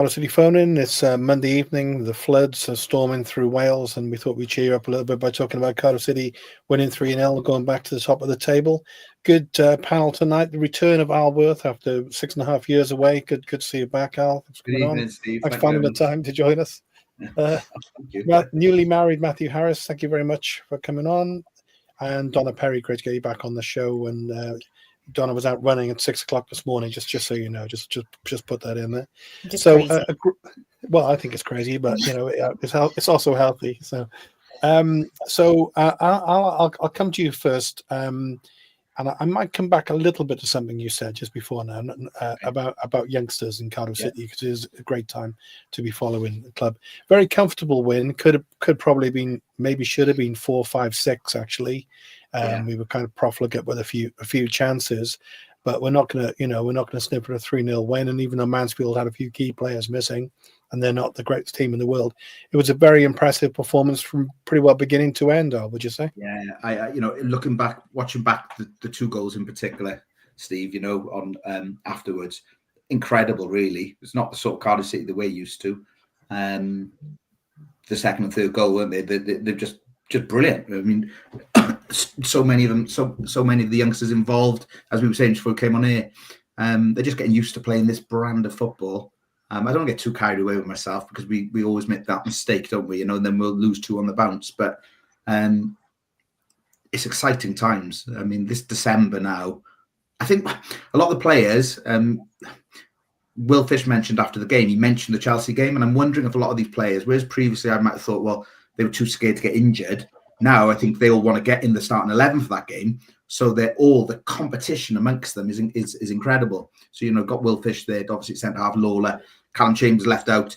Cardiff City phone in. It's Monday evening. The floods are storming through Wales, and we thought we'd cheer up a little bit by talking about Cardiff City winning 3-0, going back to the top of the table. Good panel tonight. The return of Al Worth after 6.5 years away. Good to see you back, Al. Thanks for Good coming evening, on. Steve. Thanks for finding the time to join us. Thank you. Newly married Matthew Harris, thank you very much for coming on. And Donna Perry, great to get you back on the show. And Donna was out running at 6 o'clock this morning, just so you know, just put that in there. Just so, crazy. Well, I think it's crazy, but you know, it's also healthy. So, I'll come to you first, and I might come back a little bit to something you said just before now about youngsters in Cardiff City, because it is a great time to be following the club. Very comfortable win. Could probably been, maybe should have been 4, 5, 6 actually. We were kind of profligate with a few chances, but we're not gonna snip at a 3-0 win. And even though Mansfield had a few key players missing, and they're not the greatest team in the world, it was a very impressive performance from pretty well beginning to end. Would you say? Yeah, I looking back, watching back the 2 goals in particular, Steve, on afterwards, incredible. Really, it's not the sort of Cardiff City that we're used to. The second and third goal, weren't they? They're just brilliant. I mean, so many of them, so many of the youngsters involved, as we were saying before we came on here, they're just getting used to playing this brand of football. I don't get too carried away with myself, because we always make that mistake, don't we? And then we'll lose 2 on the bounce. But it's exciting times. I mean, this December now, I think a lot of the players, Will Fish mentioned after the game, he mentioned the Chelsea game, and I'm wondering if a lot of these players, whereas previously I might have thought, well, they were too scared to get injured. Now I think they all want to get in the starting 11 for that game. So the competition amongst them is incredible. So, got Will Fish there, obviously centre half, Lawler, Callum Chambers left out.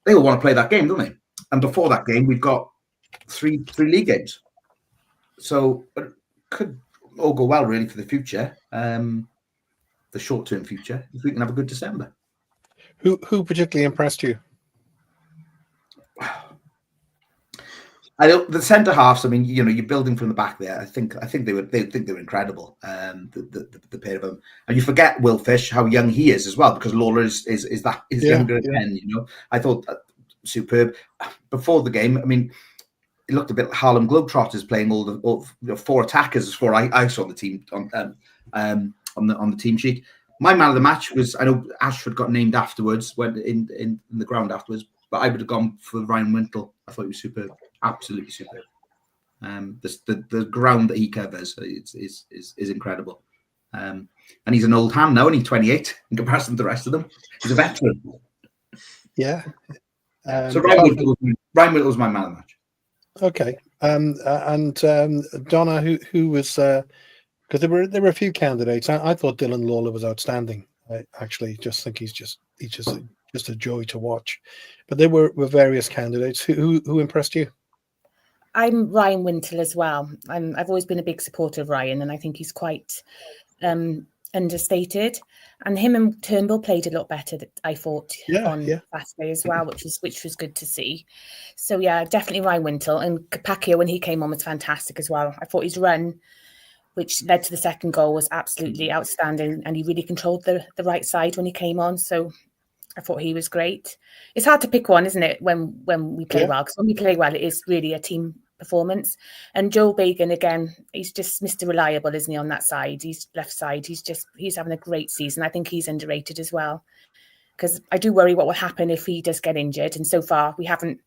They all want to play that game, don't they? And before that game, we've got three league games. So it could all go well, really, for the future, the short-term future, if we can have a good December. Who particularly impressed you? The centre halves. I mean, you're building from the back there. I think they were incredible. The pair of them, and you forget Will Fish, how young he is as well, because Lawler is younger again. I thought superb before the game. I mean, it looked a bit like Harlem Globetrotters playing all 4 attackers. As far I saw the team on the team sheet. My man of the match was, I know Ashford got named afterwards, went in the ground afterwards, but I would have gone for Ryan Wintle. I thought he was superb. Absolutely superb. The ground that he covers is incredible. And he's an old hand now, and he's 28 in comparison to the rest of them. He's a veteran. Yeah. So Ryan Wintle was my man of the match. Okay. And Donna, who was, because there were a few candidates. I thought Dylan Lawler was outstanding. I actually just think he's just a joy to watch. But there were various candidates. Who impressed you? I'm Ryan Wintle as well. I've always been a big supporter of Ryan, and I think he's quite understated. And him and Turnbull played a lot better, I thought, on Saturday as well, which was good to see. So yeah, definitely Ryan Wintle. And Capaccio, when he came on, was fantastic as well. I thought his run, which led to the second goal, was absolutely outstanding, and he really controlled the right side when he came on. So I thought he was great. It's hard to pick one, isn't it, when we play well? Because when we play well, it is really a team performance. And Joel Bagan, again, he's just Mr. Reliable, isn't he, on that side? He's left side. He's having a great season. I think he's underrated as well, because I do worry what will happen if he does get injured. And so far, we haven't.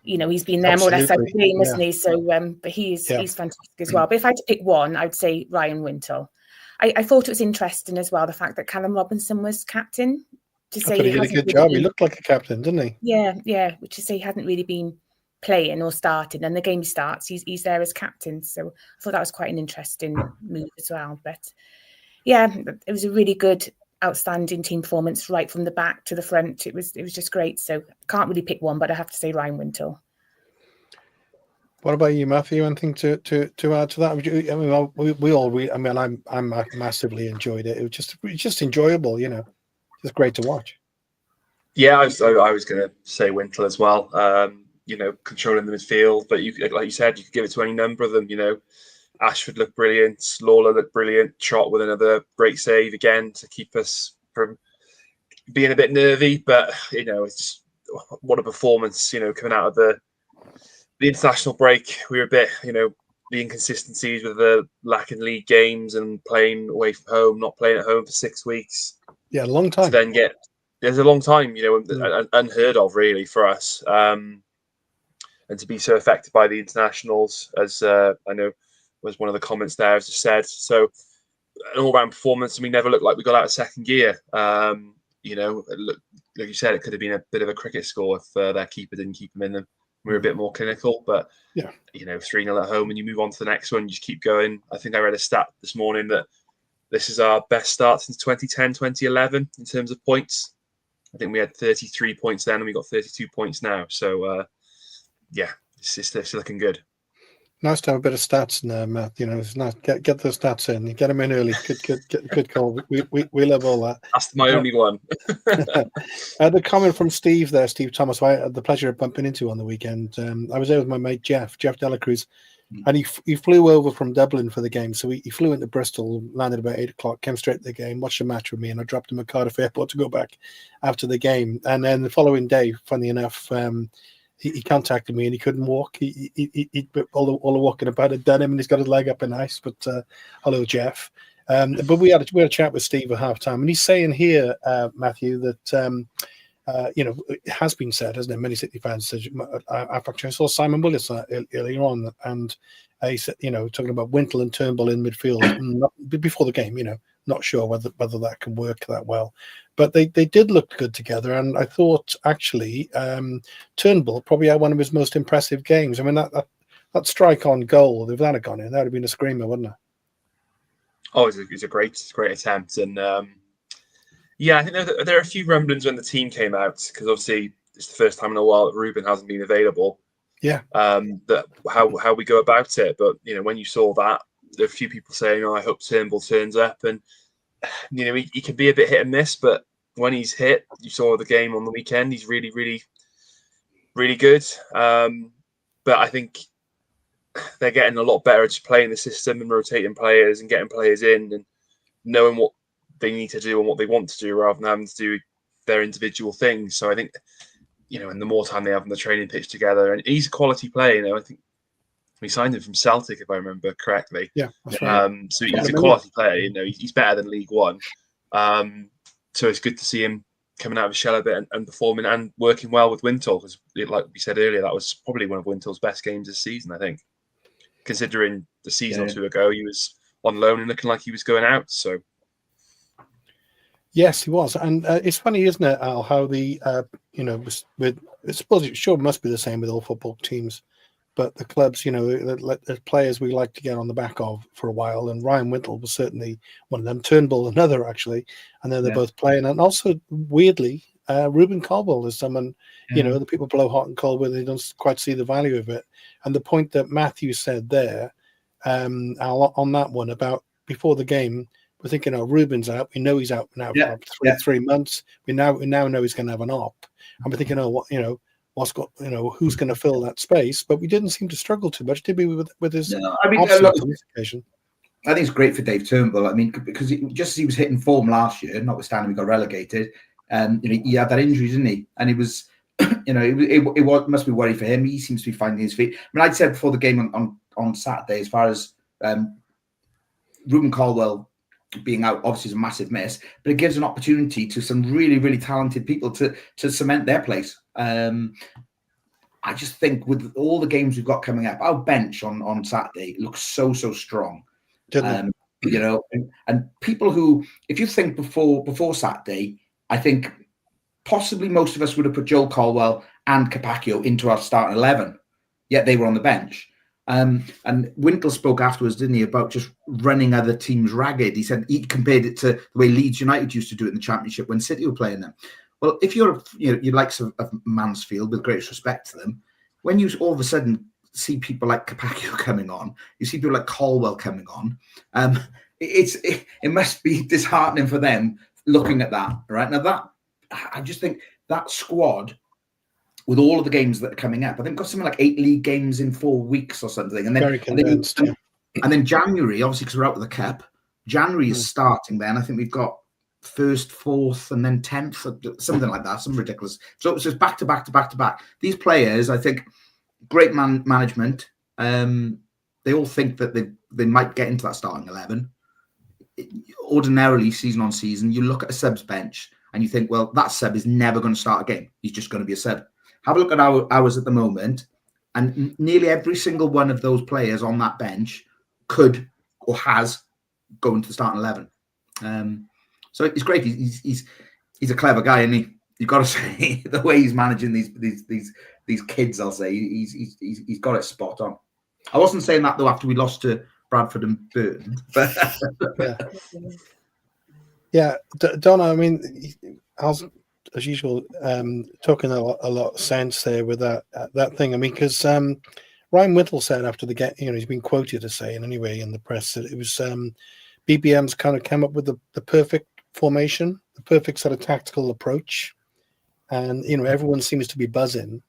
He's been there more or less every game, isn't he? So, but he's fantastic as well. But if I had to pick one, I would say Ryan Wintle. I thought it was interesting as well, the fact that Callum Robinson was captain. I thought he did a good job. He looked like a captain, didn't he? Yeah. Which is, he hadn't really been playing or starting, and the game starts, he's there as captain. So I thought that was quite an interesting move as well. But yeah, it was a really good, outstanding team performance right from the back to the front. It was just great. So can't really pick one, but I have to say Ryan Wintle. What about you, Matthew? Anything to add to that? I massively enjoyed it. It was just enjoyable, just great to watch. Yeah, I was going to say Wintle as well. Controlling the midfield, but like you said, you could give it to any number of them. Ashford looked brilliant, Lawler looked brilliant, Trott with another great save again to keep us from being a bit nervy, but it's what a performance. Coming out of the international break, we were a bit, the inconsistencies with the lack in league games and playing away from home, not playing at home for 6 weeks. Yeah, a long time. To then there's a long time, unheard of really for us. And to be so affected by the internationals, as I know was one of the comments there, as I said. So an all-round performance, and we never looked like we got out of second gear. Like you said, it could have been a bit of a cricket score if their keeper didn't keep them in them. We were a bit more clinical, but 3-0 at home, and you move on to the next one, you just keep going. I think I read a stat this morning that this is our best start since 2010, 2011 in terms of points. I think we had 33 points then, and we got 32 points now. So, it's looking good. Nice to have a bit of stats in there, Matt. It's nice. Get the stats in. You get them in early. Good call. We love all that. That's my only one. The comment from Steve there, Steve Thomas, who I had the pleasure of bumping into on the weekend. I was there with my mate Jeff Delacruz, and he flew over from Dublin for the game. So he flew into Bristol, landed about 8 o'clock, came straight to the game, watched the match with me, and I dropped him at Cardiff Airport to go back after the game. And then the following day, funny enough, he contacted me and he couldn't walk. He all the walking about had done him, and he's got his leg up in ice. But hello, Jeff. But we had a chat with Steve at halftime, and he's saying here, Matthew, that it has been said, hasn't it? Many City fans said. I saw Simon Willis earlier on, and he said, talking about Wintle and Turnbull in midfield before the game. Not sure whether that can work that well, but they did look good together. And I thought actually Turnbull probably had one of his most impressive games. I mean that strike on goal, if that had gone in, that would have been a screamer, wouldn't it? Oh, it's a great attempt, and I think there are a few rumblings when the team came out, because obviously it's the first time in a while that Ruben hasn't been available. Yeah. That how we go about it, but when you saw that, there are a few people saying, "I hope Turnbull turns up," and he can be a bit hit and miss, but when he's hit, you saw the game on the weekend, he's really, really, really good. But I think they're getting a lot better at just playing the system and rotating players and getting players in and knowing what they need to do and what they want to do, rather than having to do their individual things. So I think, and the more time they have on the training pitch together, and he's a quality player. I think we signed him from Celtic, if I remember correctly. Yeah, that's right. So he's a quality player. He's better than League One. So it's good to see him coming out of his shell a bit and performing and working well with Wintle, because, like we said earlier, that was probably one of Wintle's best games this season, I think. Considering the season or two ago, he was on loan and looking like he was going out. So. Yes, he was, and it's funny, isn't it, Al? How the I suppose it sure must be the same with all football teams. But the clubs, the players we like to get on the back of for a while, and Ryan Wintle was certainly one of them. Turnbull, another actually, and then they're both playing. And also, weirdly, Ruben Caldwell is someone, the people blow hot and cold with. They don't quite see the value of it. And the point that Matthew said there, on that one about before the game, we're thinking, Ruben's out. We know he's out now for 3 months. We now know he's going to have an op, and we're thinking, who's going to fill that space? But we didn't seem to struggle too much, did we, with his on this occasion? I think it's great for Dave Turnbull. I mean, because just as he was hitting form last year, notwithstanding we got relegated, and he had that injury, didn't he? And it was, it must be worry for him. He seems to be finding his feet. I mean, I'd said before the game on Saturday, as far as Ruben Caldwell being out, obviously is a massive miss, but it gives an opportunity to some really, really talented people to cement their place. I just think with all the games we've got coming up, our bench on Saturday looks so strong. And people who, if you think before Saturday, I think possibly most of us would have put Joel Caldwell and Capaccio into our starting 11, yet they were on the bench. And Wintle spoke afterwards, didn't he, about just running other teams ragged. He said he compared it to the way Leeds United used to do it in the Championship when City were playing them. Well, if you're, you likes of Mansfield, with greatest respect to them, when you all of a sudden see people like Capaccio coming on, you see people like Caldwell coming on, it must be disheartening for them looking at that, right? Now I just think that squad, with all of the games that are coming up, I think got something like 8 league games in 4 weeks or something. And then, very condensed, and then January, obviously, because we're out with the cup, January is starting then. I think we've got first, fourth, and then 10th, something like that, some ridiculous. So it's just back to back to back to back. These players, I think, great management. They all think that they might get into that starting 11. Ordinarily, season on season, you look at a subs bench and you think, well, that sub is never going to start a game. He's just going to be a sub. Have a look at ours at the moment, and nearly every single one of those players on that bench could or has gone to the starting 11. So it's great. He's a clever guy, and you've got to say the way he's managing these kids. I'll say he's got it spot on. I wasn't saying that though after we lost to Bradford and Burton, but yeah, Donna. I mean, as usual, talking a lot of sense there with that thing. I mean, because Ryan Whittle said after the game, he's been quoted as saying anyway in the press that it was BBM's kind of come up with the perfect formation, the perfect sort of tactical approach, and everyone seems to be buzzing.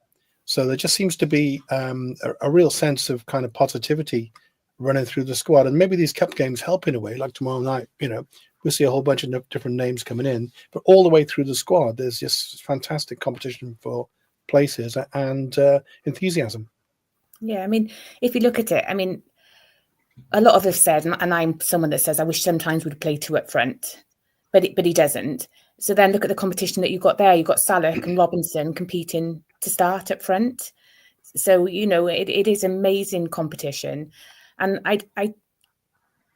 So there just seems to be a real sense of kind of positivity running through the squad, and maybe these cup games help in a way. Like tomorrow night, we'll see a whole bunch of different names coming in, but all the way through the squad, there's just fantastic competition for places and enthusiasm. Yeah, I mean, if you look at it, I mean, a lot of us said, and I'm someone that says, I wish sometimes we'd play two up front, but he doesn't. So then look at the competition that you've got there. You've got Salek and Robinson competing to start up front. So, it is amazing competition. And I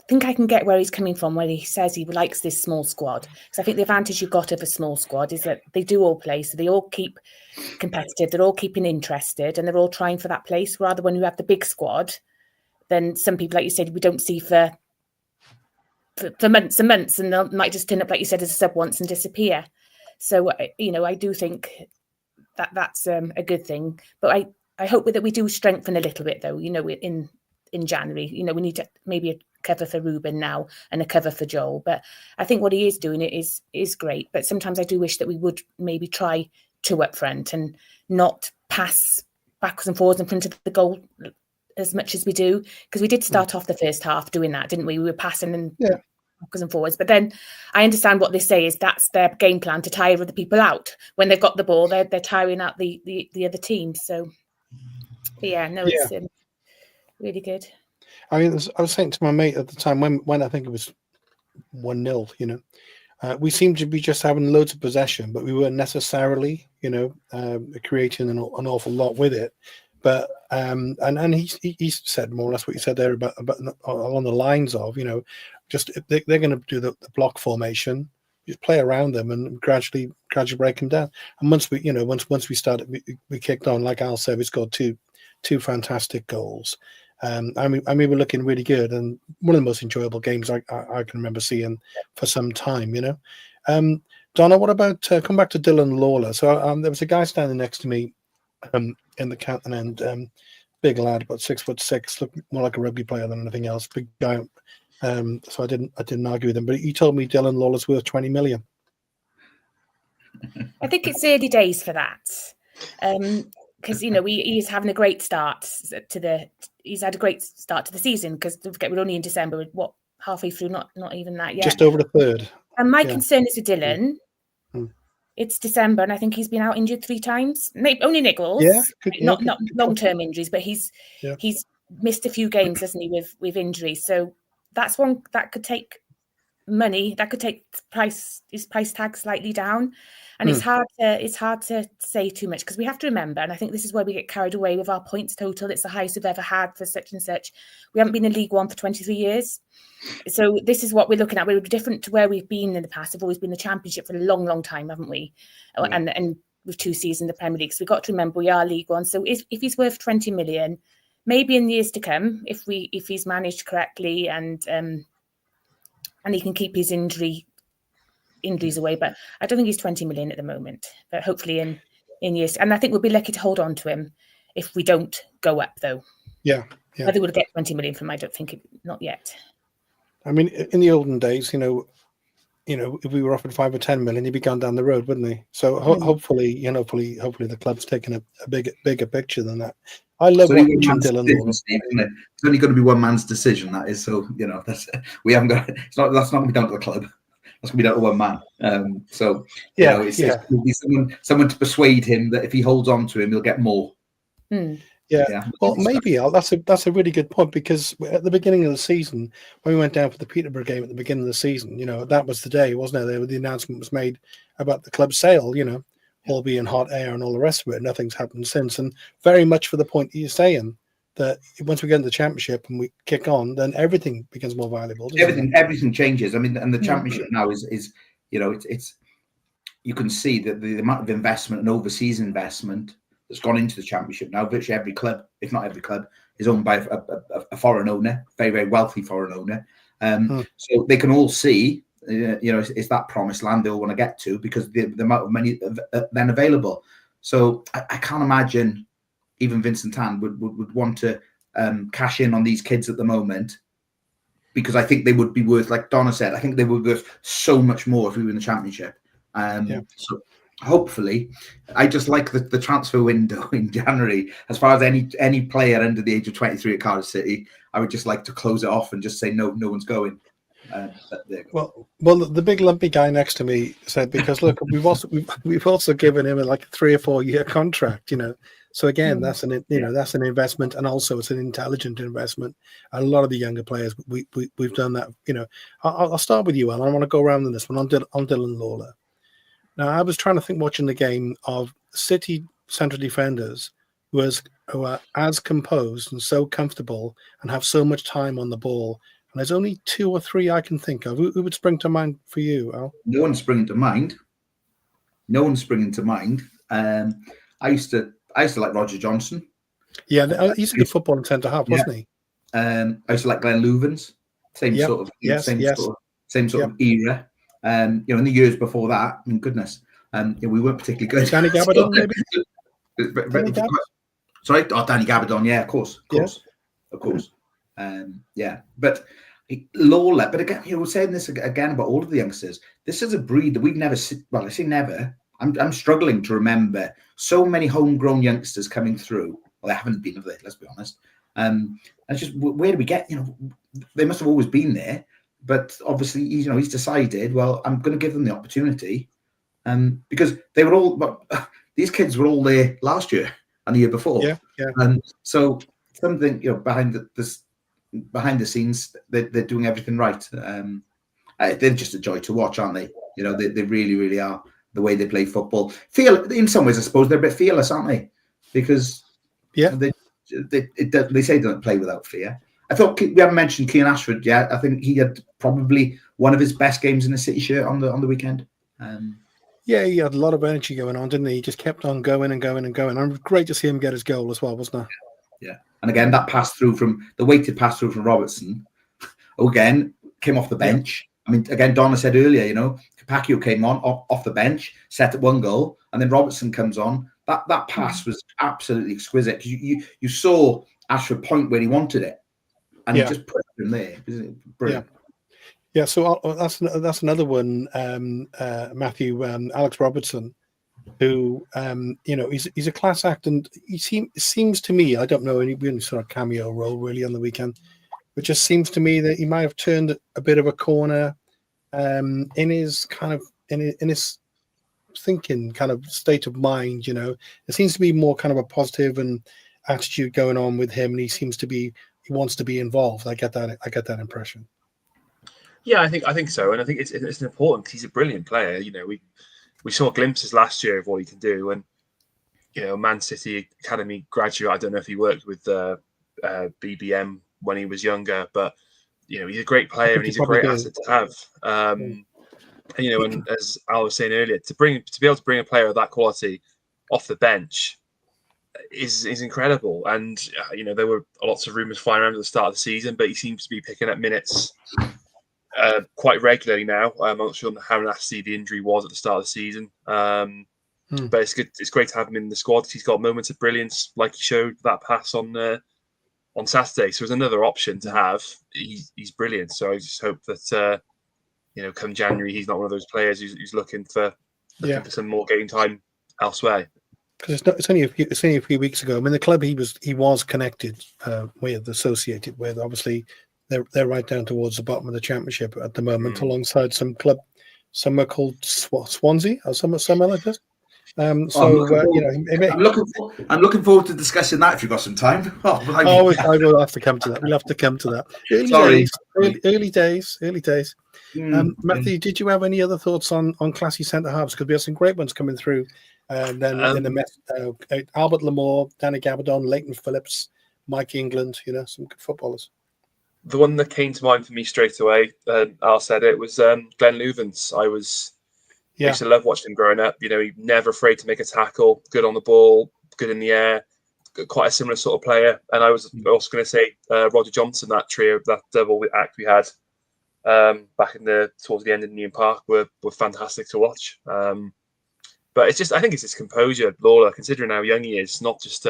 think I can get where he's coming from when he says he likes this small squad. Because I think the advantage you've got of a small squad is that they do all play. So they all keep competitive. They're all keeping interested and they're all trying for that place. Rather when you have the big squad, then some people, like you said, we don't see for months and months, and they might just turn up, like you said, as a sub once and disappear. So, I do think that that's a good thing. But I hope that we do strengthen a little bit, though, in January. We need to maybe a cover for Ruben now and a cover for Joel. But I think what he is doing is great. But sometimes I do wish that we would maybe try two up front and not pass backwards and forwards in front of the goal as much as we do, because we did start off the first half doing that, didn't we? We were passing and backwards and forwards. But then I understand what they say is that's their game plan, to tire other people out. When they've got the ball, they're tiring out the other team. So, it's really good. I mean, I was saying to my mate at the time when I think it was 1-0, we seemed to be just having loads of possession, but we weren't necessarily, creating an awful lot with it. But and he said more or less what you said there about along the lines of, just they're going to do the block formation, just play around them and gradually break them down. And once we, once we started, we kicked on, like Al said, we scored two fantastic goals. I mean, we're looking really good, and one of the most enjoyable games I can remember seeing for some time. Donna, what about come back to Dylan Lawler? So there was a guy standing next to me in the Canton end, big lad, about 6'6", looked more like a rugby player than anything else. Big guy. So I didn't argue with him, but he told me Dylan Lawler's worth 20 million. I think it's early days for that. Because he's having a great start he's had a great start to the season, because we're only in December, halfway through, not even that yet. Just over a third. And my concern is with Dylan. It's December, and I think he's been out injured 3 times. Only niggles, not long-term injuries, but he's missed a few games, hasn't he, with injuries. So that's one that could take money, that could take his price tag slightly down. And it's hard to say too much, because we have to remember, and I think this is where we get carried away with our points total. It's the highest we've ever had for such and such. We haven't been in League One for 23 years. So this is what we're looking at. We're different to where we've been in the past. We've always been in the Championship for a long, long time, haven't we? And with 2 seasons in the Premier League. So we've got to remember we are League One. So if he's worth 20 million, maybe in years to come, if he's managed correctly and he can keep his injuries away, but I don't think he's 20 million at the moment. But hopefully in years, and I think we'll be lucky to hold on to him if we don't go up, though. Yeah. Whether we'll get 20 million from him, I don't think not yet. I mean, in the olden days, if we were offered 5 or 10 million, he'd be gone down the road, wouldn't he? So hopefully the club's taking a bigger picture than that. I love watching Dylan Lawler. It's only going to be one man's decision. That is, so that's we haven't got. That's not going to be down to the club. That's gonna be down to one man. So you know, it's going to be someone to persuade him that if he holds on to him, he'll get more. Yeah. Well, maybe that's a really good point, because at the beginning of the season, when we went down for the Peterborough game at the beginning of the season, you know, that was the day, wasn't it? The announcement was made about the club sale, you know, all being hot air and all the rest of it. Nothing's happened since, and very much for the point you're saying, that once we get into the championship and we kick on, then everything becomes more valuable. Everything changes. I mean, and the championship now is you know, it's you can see that the amount of investment and overseas investment that's gone into the championship now. Virtually every club, if not every club, is owned by a foreign owner, very, very wealthy foreign owner. So they can all see, you know, it's that promised land they all want to get to, because the amount of money then available. So I can't imagine even Vincent Tan would want to cash in on these kids at the moment, because I think they would be worth, like Donna said, I think they would be worth so much more if we were in the championship. So hopefully, I just like the transfer window in January. As far as any player under the age of 23 at Cardiff City, I would just like to close it off and just say no one's going. Well, the big lumpy guy next to me said, because look, we've also given him a 3 or 4 year contract, you know. So again, that's that's an investment, and also it's an intelligent investment. And a lot of the younger players, we've done that. You know, I'll start with you, Alan. I want to go around on this one on Dylan Lawler. Now, I was trying to think, watching the game, of City central defenders who are as composed and so comfortable and have so much time on the ball. And there's only 2 or 3 I can think of. Who would spring to mind for you, Al? No one's springing to mind. I used to like Roger Johnson. Yeah, he's a good football and centre half, wasn't he? I used to like Glenn Louvens. Same sort of era. You know, in the years before that, I mean, goodness, we weren't particularly good. Danny Gabardon, maybe. Sorry, Danny Gabardon. Yeah, of course. But Lawler. But again, we're saying this again about all of the youngsters. This is a breed that we've never. Well, I say never. I'm struggling to remember so many homegrown youngsters coming through. Well, they haven't been of it. Let's be honest. And it's just, where do we get? You know, they must have always been there. But obviously, he's decided, well, I'm going to give them the opportunity, because they were all, these kids were all there last year and the year before. So something, you know, behind the scenes, they're doing everything right. They're just a joy to watch, aren't they? You know, they really, really are. The way they play football, in some ways, I suppose they're a bit fearless, aren't they? Because they say they don't play without fear. I thought we haven't mentioned Kean Ashford yet. I think he had probably one of his best games in a City shirt on the weekend. He had a lot of energy going on, didn't he? He just kept on going and going and going. And great to see him get his goal as well, wasn't it? Yeah. And again, that weighted pass through from Robertson, again, came off the bench. I mean, again, Donna said earlier, you know, Capaccio came on off the bench, set up one goal, and then Robertson comes on. That pass was absolutely exquisite. You saw Ashford point where he wanted it. And he just put him there. Brilliant. Yeah. So that's another one, Matthew. Alex Robertson, who he's a class act, and he seems to me, I don't know, any sort of cameo role really on the weekend, but just seems to me that he might have turned a bit of a corner in his thinking, kind of state of mind. You know, there seems to be more kind of a positive and attitude going on with him, and he seems to be. He wants to be involved. I get that impression. Yeah, I think so, and I think it's important because he's a brilliant player. You know, we saw glimpses last year of what he can do, and you know, Man City Academy graduate. I don't know if he worked with BBM when he was younger, but you know, he's a great player and he's a great asset to have. And, you know, and as Al was saying earlier, to be able to bring a player of that quality off the bench is incredible. And you know, there were lots of rumours flying around at the start of the season, but he seems to be picking up minutes quite regularly now. I'm not sure how nasty the injury was at the start of the season, but it's good. It's great to have him in the squad. He's got moments of brilliance, like he showed that pass on Saturday. So it's another option to have. He's brilliant. So I just hope that you know, come January, he's not one of those players who's looking for some more game time elsewhere. Because it's only a few weeks ago. I mean, the club he was connected with, associated with. Obviously, they're right down towards the bottom of the championship at the moment, alongside some club somewhere called Swansea or somewhere like this. I'm looking forward to discussing that if you've got some time. I will have to come to that. We'll have to come to that. Early days. Matthew, did you have any other thoughts on classy centre halves? Because we have some great ones coming through. And then in the mess, Albert Lamore, Danny Gabardon, Leighton Phillips, Mike England. Some good footballers. The one that came to mind for me straight away, Al said it, was Glenn Louvens. I used to love watching him growing up. He's never afraid to make a tackle, good on the ball, good in the air, quite a similar sort of player. And I was also going to say Roger Johnson, that trio, that double act we had back towards the end of Newham Park were fantastic to watch. But it's just, I think it's his composure, Lawler, considering how young he is, not just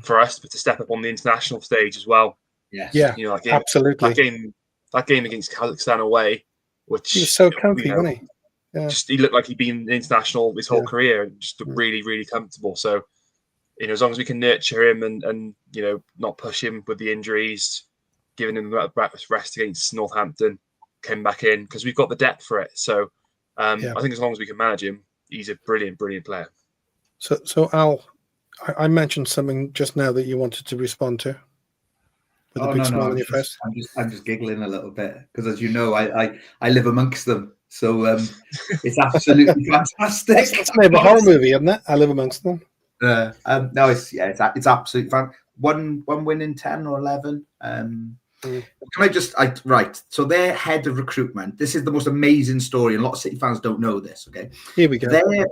for us, but to step up on the international stage as well. Yes. Yeah, absolutely. That game against Kazakhstan away, which he was so comfy, wasn't he? Yeah. He looked like he'd been international his whole career, and just really, really comfortable. So, as long as we can nurture him and not push him with the injuries, giving him that rest against Northampton, came back in because we've got the depth for it. So, I think as long as we can manage him, he's a brilliant, brilliant player. So Al, I mentioned something just now that you wanted to respond to. With a big smile on your face. I'm just giggling a little bit because, as you know, I live amongst them. So it's absolutely fantastic. That's the name of a horror movie, isn't it? I live amongst them. No, it's absolutely fun. One win in 10 or 11. Can I just right? So their head of recruitment. This is the most amazing story, and a lot of City fans don't know this. Okay, here we go. Their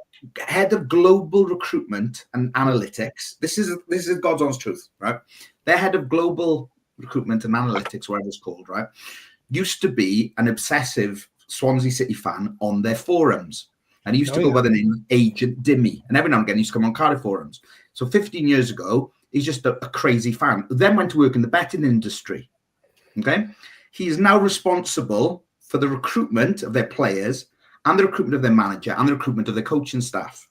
head of global recruitment and analytics. This is God's honest truth, right? Their head of global recruitment and analytics, whatever it's called, right, used to be an obsessive Swansea City fan on their forums, and he used to go by the name Agent Dimmy, and every now and again he used to come on Cardiff forums. So 15 years ago, he's just a crazy fan. Then went to work in the betting industry. Okay, he is now responsible for the recruitment of their players and the recruitment of their manager and the recruitment of their coaching staff.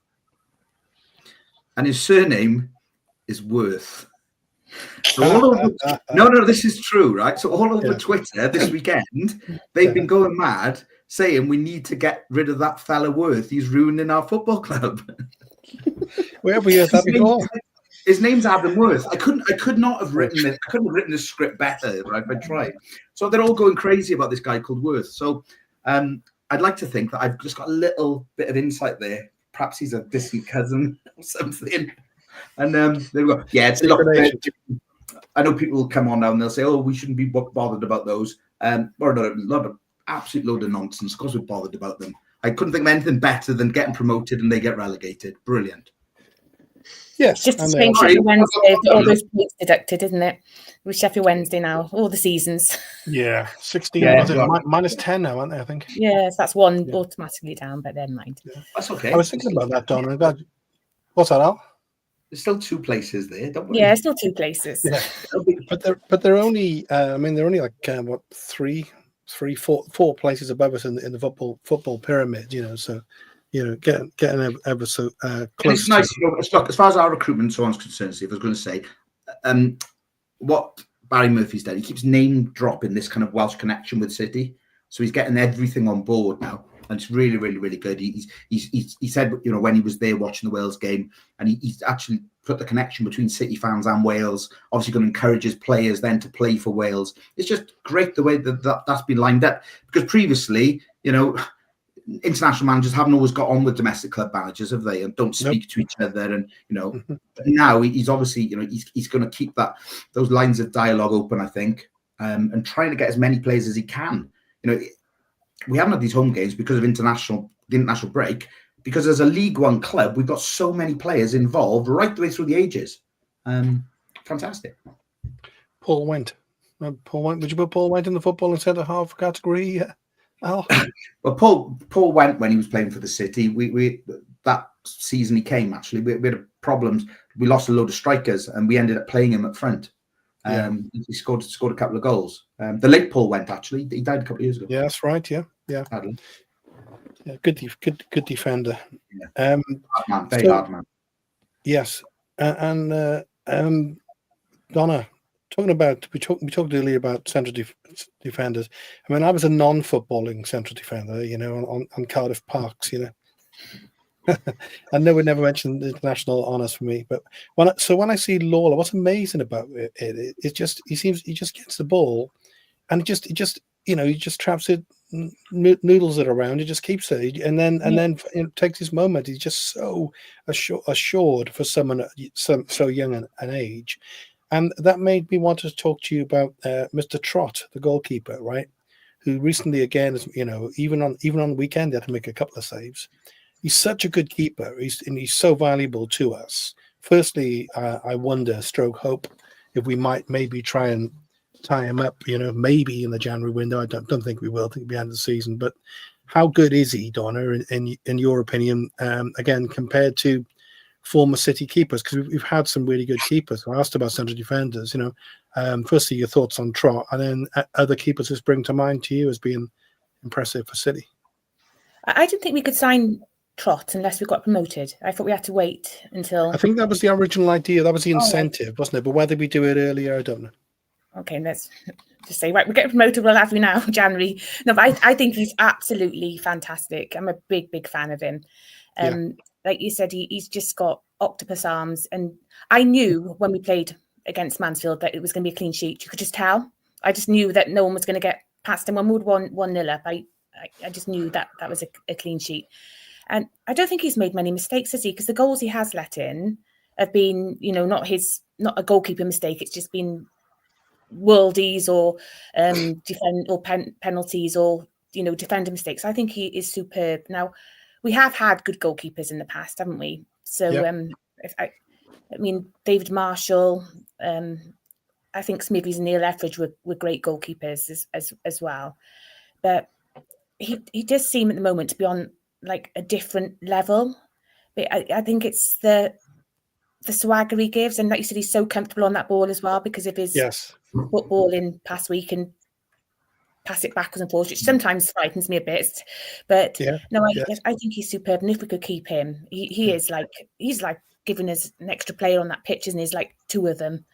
And his surname is Worth. So all over, no, this is true, right? So all over Twitter this weekend, they've been going mad saying we need to get rid of that fella Worth. He's ruining our football club. Where have we heard that before? His name's Adam Worth. I could not have written it. I couldn't have written the script better, right? If I tried. So they're all going crazy about this guy called Worth. So I'd like to think that I've just got a little bit of insight there. Perhaps he's a distant cousin or something. And there we go. Yeah, it's I know people will come on now and they'll say, "Oh, we shouldn't be bothered about those." Or no, absolute load of nonsense. Of course, we're bothered about them. I couldn't think of anything better than getting promoted and they get relegated. Brilliant. Yes, it's just a strange Sheffield Wednesday. All those points deducted, isn't it? With Sheffield Wednesday now, all the seasons. Yeah, 16 minus 10 now, aren't they? I think. Yes, that's one automatically down, but never mind. Yeah. That's okay. I was thinking about that, Don. What's that, Al? There's still 2 places there, don't we? Yeah, still 2 places. Yeah. but they're only. they're only like what 4 places above us in the football pyramid. So. Getting ever so close. It's nice. As far as our recruitment and so on is concerned, Steve, I was going to say, what Barry Murphy's done, he keeps name dropping this kind of Welsh connection with City, so he's getting everything on board now, and it's really, really, really good. He said, when he was there watching the Wales game, and he's actually put the connection between City fans and Wales. Obviously, going to encourage his players then to play for Wales. It's just great the way that's been lined up, because previously, international managers haven't always got on with domestic club managers, have they? And don't speak to each other. And but now he's obviously he's going to keep those lines of dialogue open, I think, and trying to get as many players as he can. We haven't had these home games because of the international break. Because as a League One club, we've got so many players involved right the way through the ages. Fantastic. Paul Went. Would you put Paul Went in the football and centre half category? Al? Well, Paul went when he was playing for the City. We that season he came actually. We had problems. We lost a load of strikers, and we ended up playing him up front. He scored a couple of goals. The late Paul Went actually. He died a couple of years ago. Yeah, that's right. Yeah. Sadly. Yeah, good defender. Yeah. Very hard man. Yes, and Donna, we talked earlier about central defenders. I mean, I was a non-footballing central defender, you know, on Cardiff Parks, you know. I know we never mentioned international honours for me, but when I see Lawler, what's amazing about it just he just gets the ball, and he just you know, he just traps it, noodles it around, he just keeps it, and then you know, takes his moment. He's just so assured for someone so young an age, and that made me want to talk to you about Mr. Trott, the goalkeeper, right? Who recently, again, you know, even on the weekend, he had to make a couple of saves. He's such a good keeper. He's so valuable to us. Firstly, I wonder, stroke hope, if we might maybe try and tie him up, you know, maybe in the January window. I don't think we will. I think it'll be end of the season. But how good is he, Donna, in your opinion? Again, compared to former City keepers, because we've had some really good keepers. I asked about central defenders. You know, firstly, your thoughts on Trott, and then other keepers who spring to mind to you as being impressive for City. I didn't think we could sign Trott unless we got promoted. I thought we had to wait until. I think that was the original idea. That was the incentive, wasn't it? But whether we do it earlier, I don't know. Okay, let's just say, right, we're getting promoted, we'll have you now, January. No, but I think he's absolutely fantastic. I'm a big fan of him. Like you said, he's just got octopus arms. And I knew when we played against Mansfield that it was going to be a clean sheet. You could just tell. I just knew that no one was going to get past him. When we would 1-0 up, I just knew that was a clean sheet. And I don't think he's made many mistakes, has he? Because the goals he has let in have been, you know, not a goalkeeper mistake. It's just been worldies or penalties or, you know, defender mistakes. I think he is superb. Now, we have had good goalkeepers in the past, haven't we? So, I mean, David Marshall, I think Smithies and Neil Etheridge were great goalkeepers as well. But he does seem at the moment to be on like a different level. But I think it's the swagger he gives, and like you said, he's so comfortable on that ball as well because of his football in past week and pass it backwards and forwards, which sometimes frightens me a bit. But I think he's superb, and if we could keep him, he's like giving us an extra player on that pitch, and he's like two of them.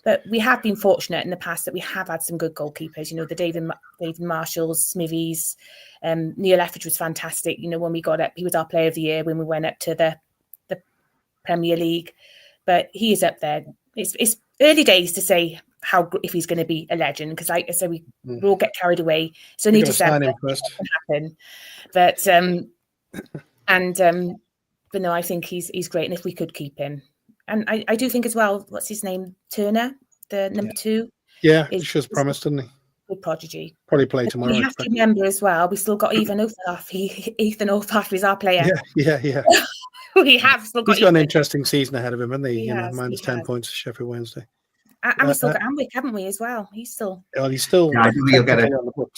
But we have been fortunate in the past that we have had some good goalkeepers. You know, the David Marshalls, Smithies, Neil Etheridge was fantastic. You know, when we got up, he was our Player of the Year when we went up to the Premier League. But he is up there. It's early days to say if he's going to be a legend, because like I said, we all get carried away. So need to sign him first. Happen. But but no, I think he's great, and if we could keep him. And I do think as well, what's his name? Turner, the number 2. Yeah, he shows promise, doesn't he? Good prodigy. Probably play tomorrow. We have to remember as well, we still got Ethan Ofaff. Ethan Ofaff is our player. Yeah. We have still got. He's got an interesting season ahead of him, hasn't he? You know, minus 10 points to Sheffield Wednesday. And we still got Amwick, haven't we, as well? He's still. Well, he's still. Yeah, I think he'll get it.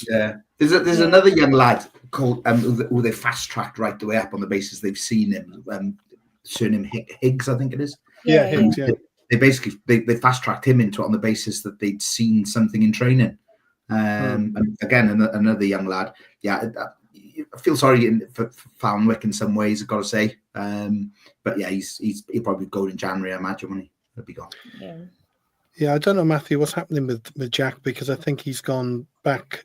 Yeah. There's another young lad called who they fast tracked right the way up on the basis they've seen him. Surname Higgs, I think it is. Yeah, Higgs. Yeah. They basically they fast tracked him into it on the basis that they'd seen something in training. And again, another young lad. Yeah, I feel sorry for Falnwick in some ways, I've got to say. But yeah, he'll probably go in January, I imagine, when he'll be gone. Yeah, I don't know, Matthew, what's happening with Jack, because I think he's gone back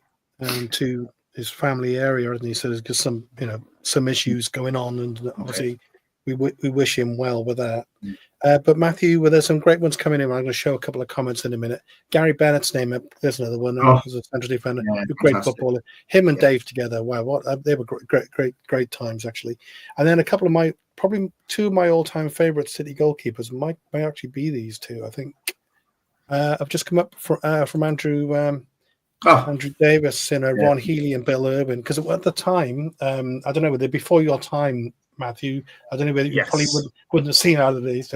to his family area, and he says there's just some issues going on, and obviously we wish him well with that. But Matthew, there's some great ones coming in. I'm going to show a couple of comments in a minute. Gary Bennett's name up. There's another one. There's a central defender, great footballer. Him and Dave together. Wow, they were great times actually. And then a couple of probably two of my all-time favorite City goalkeepers might actually be these two. I think I've just come up from Andrew Davis, Ron Healy and Bill Irwin, because at the time, I don't know, were they before your time, Matthew? I don't know whether you probably wouldn't have seen either of these.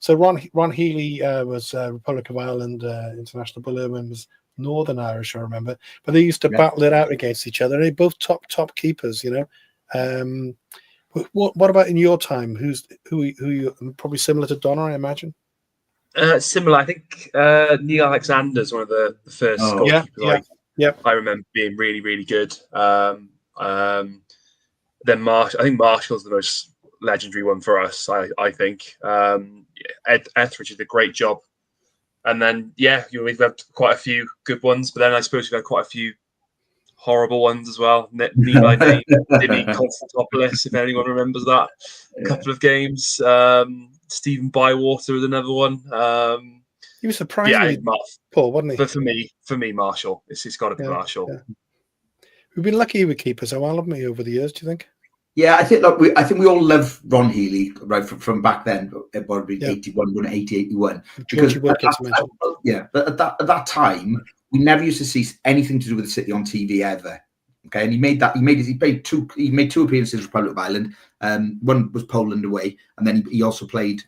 So Ron Healy was Republic of Ireland international. Bill Irwin was Northern Irish, I remember. But they used to battle it out against each other. They're both top keepers, you know. What about in your time? Who you probably similar to Donna, I imagine? Similar, I think. Neil Alexander's one of the first goalkeepers. I remember being really, really good. Then I think Marshall's the most legendary one for us. I think Etheridge did a great job And then, we've had quite a few good ones, but then I suppose we've had quite a few horrible ones as well. Me by name, Dimi Konstantopoulos, if anyone remembers that. A couple of games. Stephen Bywater was another one. He was surprisingly poor, wasn't he? But for me, Marshall. It's got to be Marshall. Yeah. We've been lucky with keepers, haven't we, over the years? Do you think? Yeah, I think we all love Ron Healy right from back then, about 81, 80, 81. Because but at that time we never used to see anything to do with the City on TV ever. Okay, and he made two appearances for Republic of Ireland. One was Poland away, and then he also played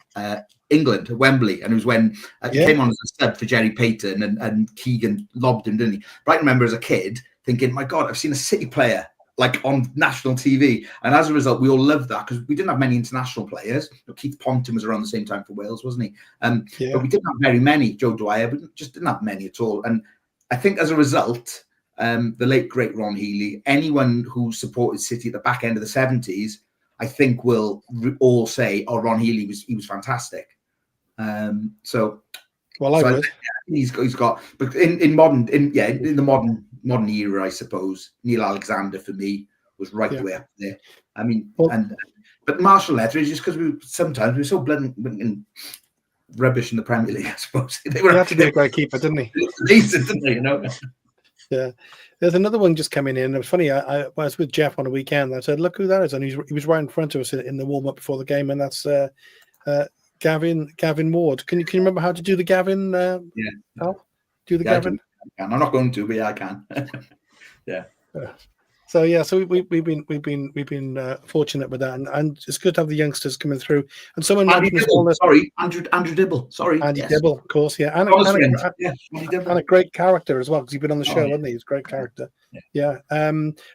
England at Wembley, and it was when he came on as a sub for Jerry Payton, and Keegan lobbed him, didn't he? But I remember as a kid thinking, my God, I've seen a City player like on national TV, and as a result, we all loved that because we didn't have many international players. Keith Ponting was around the same time for Wales, wasn't he? But we didn't have very many. Joe Dwyer, we just didn't have many at all. And I think as a result, the late great Ron Healy, anyone who supported City at the back end of the 70s, I think will all say, "Oh, Ron Healy was fantastic." I would. He's got, but in the modern era, I suppose Neil Alexander for me was right the way up there. I mean, but Marshall Etheridge, just because we were so bloody rubbish in the Premier League, I suppose. He had to be a great keeper, didn't he? Didn't they, you know? Yeah. There's another one just coming in. It was funny. I was with Jeff on a weekend. I said, "Look who that is!" And he was right in front of us in the warm up before the game, and that's Gavin Ward. Can you remember how to do the Gavin? Al? Do the Gavin? I'm not going to, but I can. Yeah. So we've been fortunate with that, and it's good to have the youngsters coming through. And someone mentioned Andrew Dibble. Andy Dibble, of course, and a great character as well because he's been on the show, hasn't he? He's a great character. Yeah.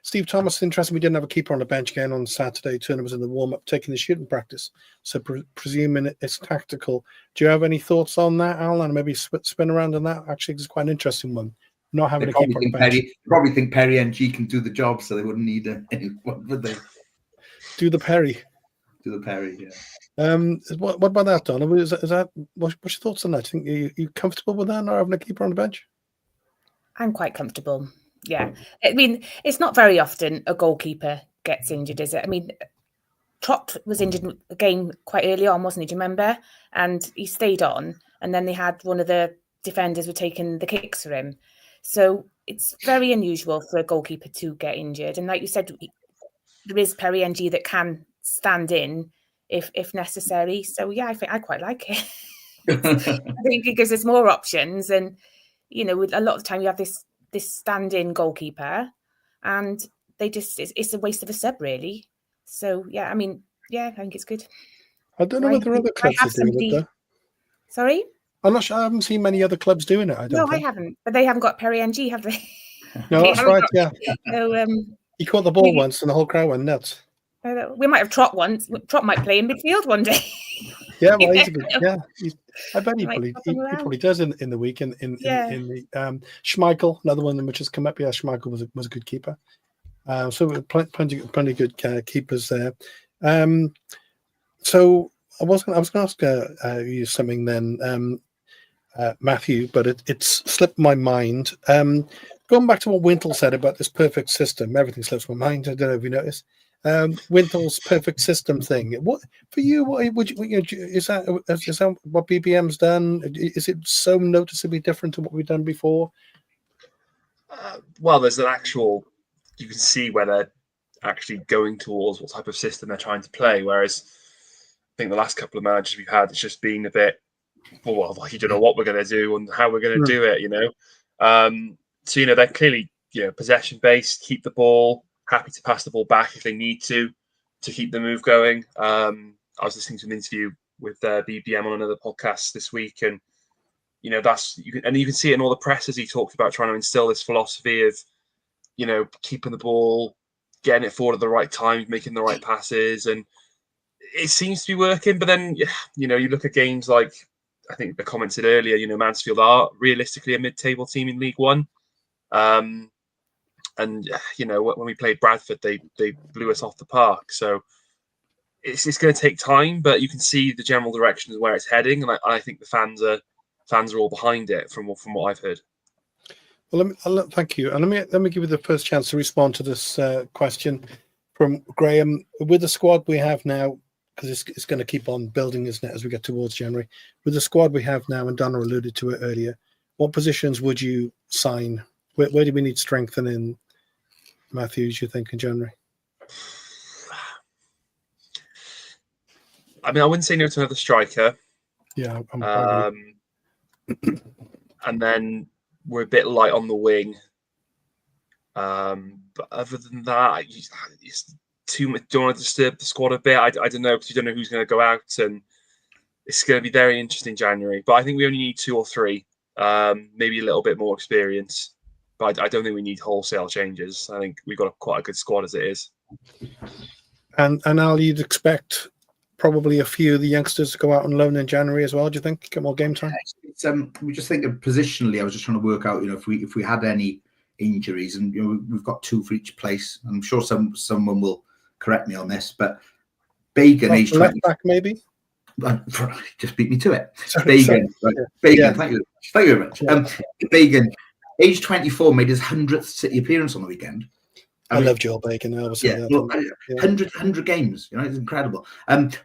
Steve Thomas, interesting. We didn't have a keeper on the bench again on Saturday. Turner was in the warm up, taking the shooting practice. So presuming it's tactical. Do you have any thoughts on that, Al? And maybe spin around on that. Actually, it's quite an interesting one. Not having a keeper on the bench. Probably think Perry and G can do the job, so they wouldn't need anyone, would they? Do the Perry. Yeah. What about that, Donna? Is that what's your thoughts on that? Do you think you comfortable with that, not having a keeper on the bench? I'm quite comfortable. Yeah. I mean, it's not very often a goalkeeper gets injured, is it? I mean, Trott was injured in the game quite early on, wasn't he? Do you remember? And he stayed on, and then they had one of the defenders were taking the kicks for him. So it's very unusual for a goalkeeper to get injured. And like you said, there is Perry NG that can stand in if necessary. So yeah, I think I quite like it. I think it gives us more options. And, you know, with a lot of the time you have this stand-in goalkeeper and it's a waste of a sub really. So yeah, I mean, yeah, I think it's good. I don't know whether other clubs are doing it though. Sorry? I'm not sure. I haven't seen many other clubs doing it. I haven't. But they haven't got Perry NG, have they? No, that's right. Yeah. So, he caught the ball once, and the whole crowd went nuts. We might have Trott once. Trott might play in midfield one day. Yeah, well, he's a good. Yeah, I bet he probably does in the week. In the Schmeichel, another one which has come up. Yeah, Schmeichel was a good keeper. So plenty good keepers there. So I was going to ask you something then, Matthew, but it's slipped my mind. Going back to what Wintle said about this perfect system, everything slips my mind. I don't know if you noticed. Wintle's perfect system thing. What for you? What would you, is that what BBM's done? Is it so noticeably different to what we've done before? Well, there's an actual. You can see where they're actually going towards what type of system they're trying to play. Whereas I think the last couple of managers we've had, it's just been a bit, well, like you don't know what we're going to do and how we're going to do it, you know. So, you know, they're clearly, possession based, keep the ball, happy to pass the ball back if they need to keep the move going. I was listening to an interview with BBM on another podcast this week, and you know you can see it in all the presses. He talked about trying to instill this philosophy of, keeping the ball, getting it forward at the right time, making the right passes, and it seems to be working. But then, you look at games like, I think I commented earlier, Mansfield are realistically a mid-table team in League One. And, when we played Bradford, they blew us off the park. So it's going to take time, but you can see the general direction of where it's heading. And I think the fans are fans are all behind it from what I've heard. Well, thank you, and let me give you the first chance to respond to this question from Graham. With the squad we have now, because it's going to keep on building, isn't it, as we get towards January? With the squad we have now, and Donna alluded to it earlier, what positions would you sign? Where do we need strengthening, Matthews, you think, in January? I mean, I wouldn't say no to another striker. Yeah, and then we're a bit light on the wing. But other than that, it's too much. Don't want to disturb the squad a bit. I don't know, because you don't know who's going to go out, and it's going to be very interesting January. But I think we only need 2 or 3, maybe a little bit more experience. But I don't think we need wholesale changes. I think we've got quite a good squad as it is. And Al, you'd expect probably a few of the youngsters to go out on loan in January as well. Do you think get more game time? We just think positionally. I was just trying to work out, if we had any injuries, and we've got 2 for each place. I'm sure someone will correct me on this, but Bagan, age 20, left back maybe. Just beat me to it. Sorry. Bagan, Yeah. Thank you very much. Bagan, age 24, made his 100th City appearance on the weekend. I love Joel Bacon. Obviously, 100 games. It's incredible.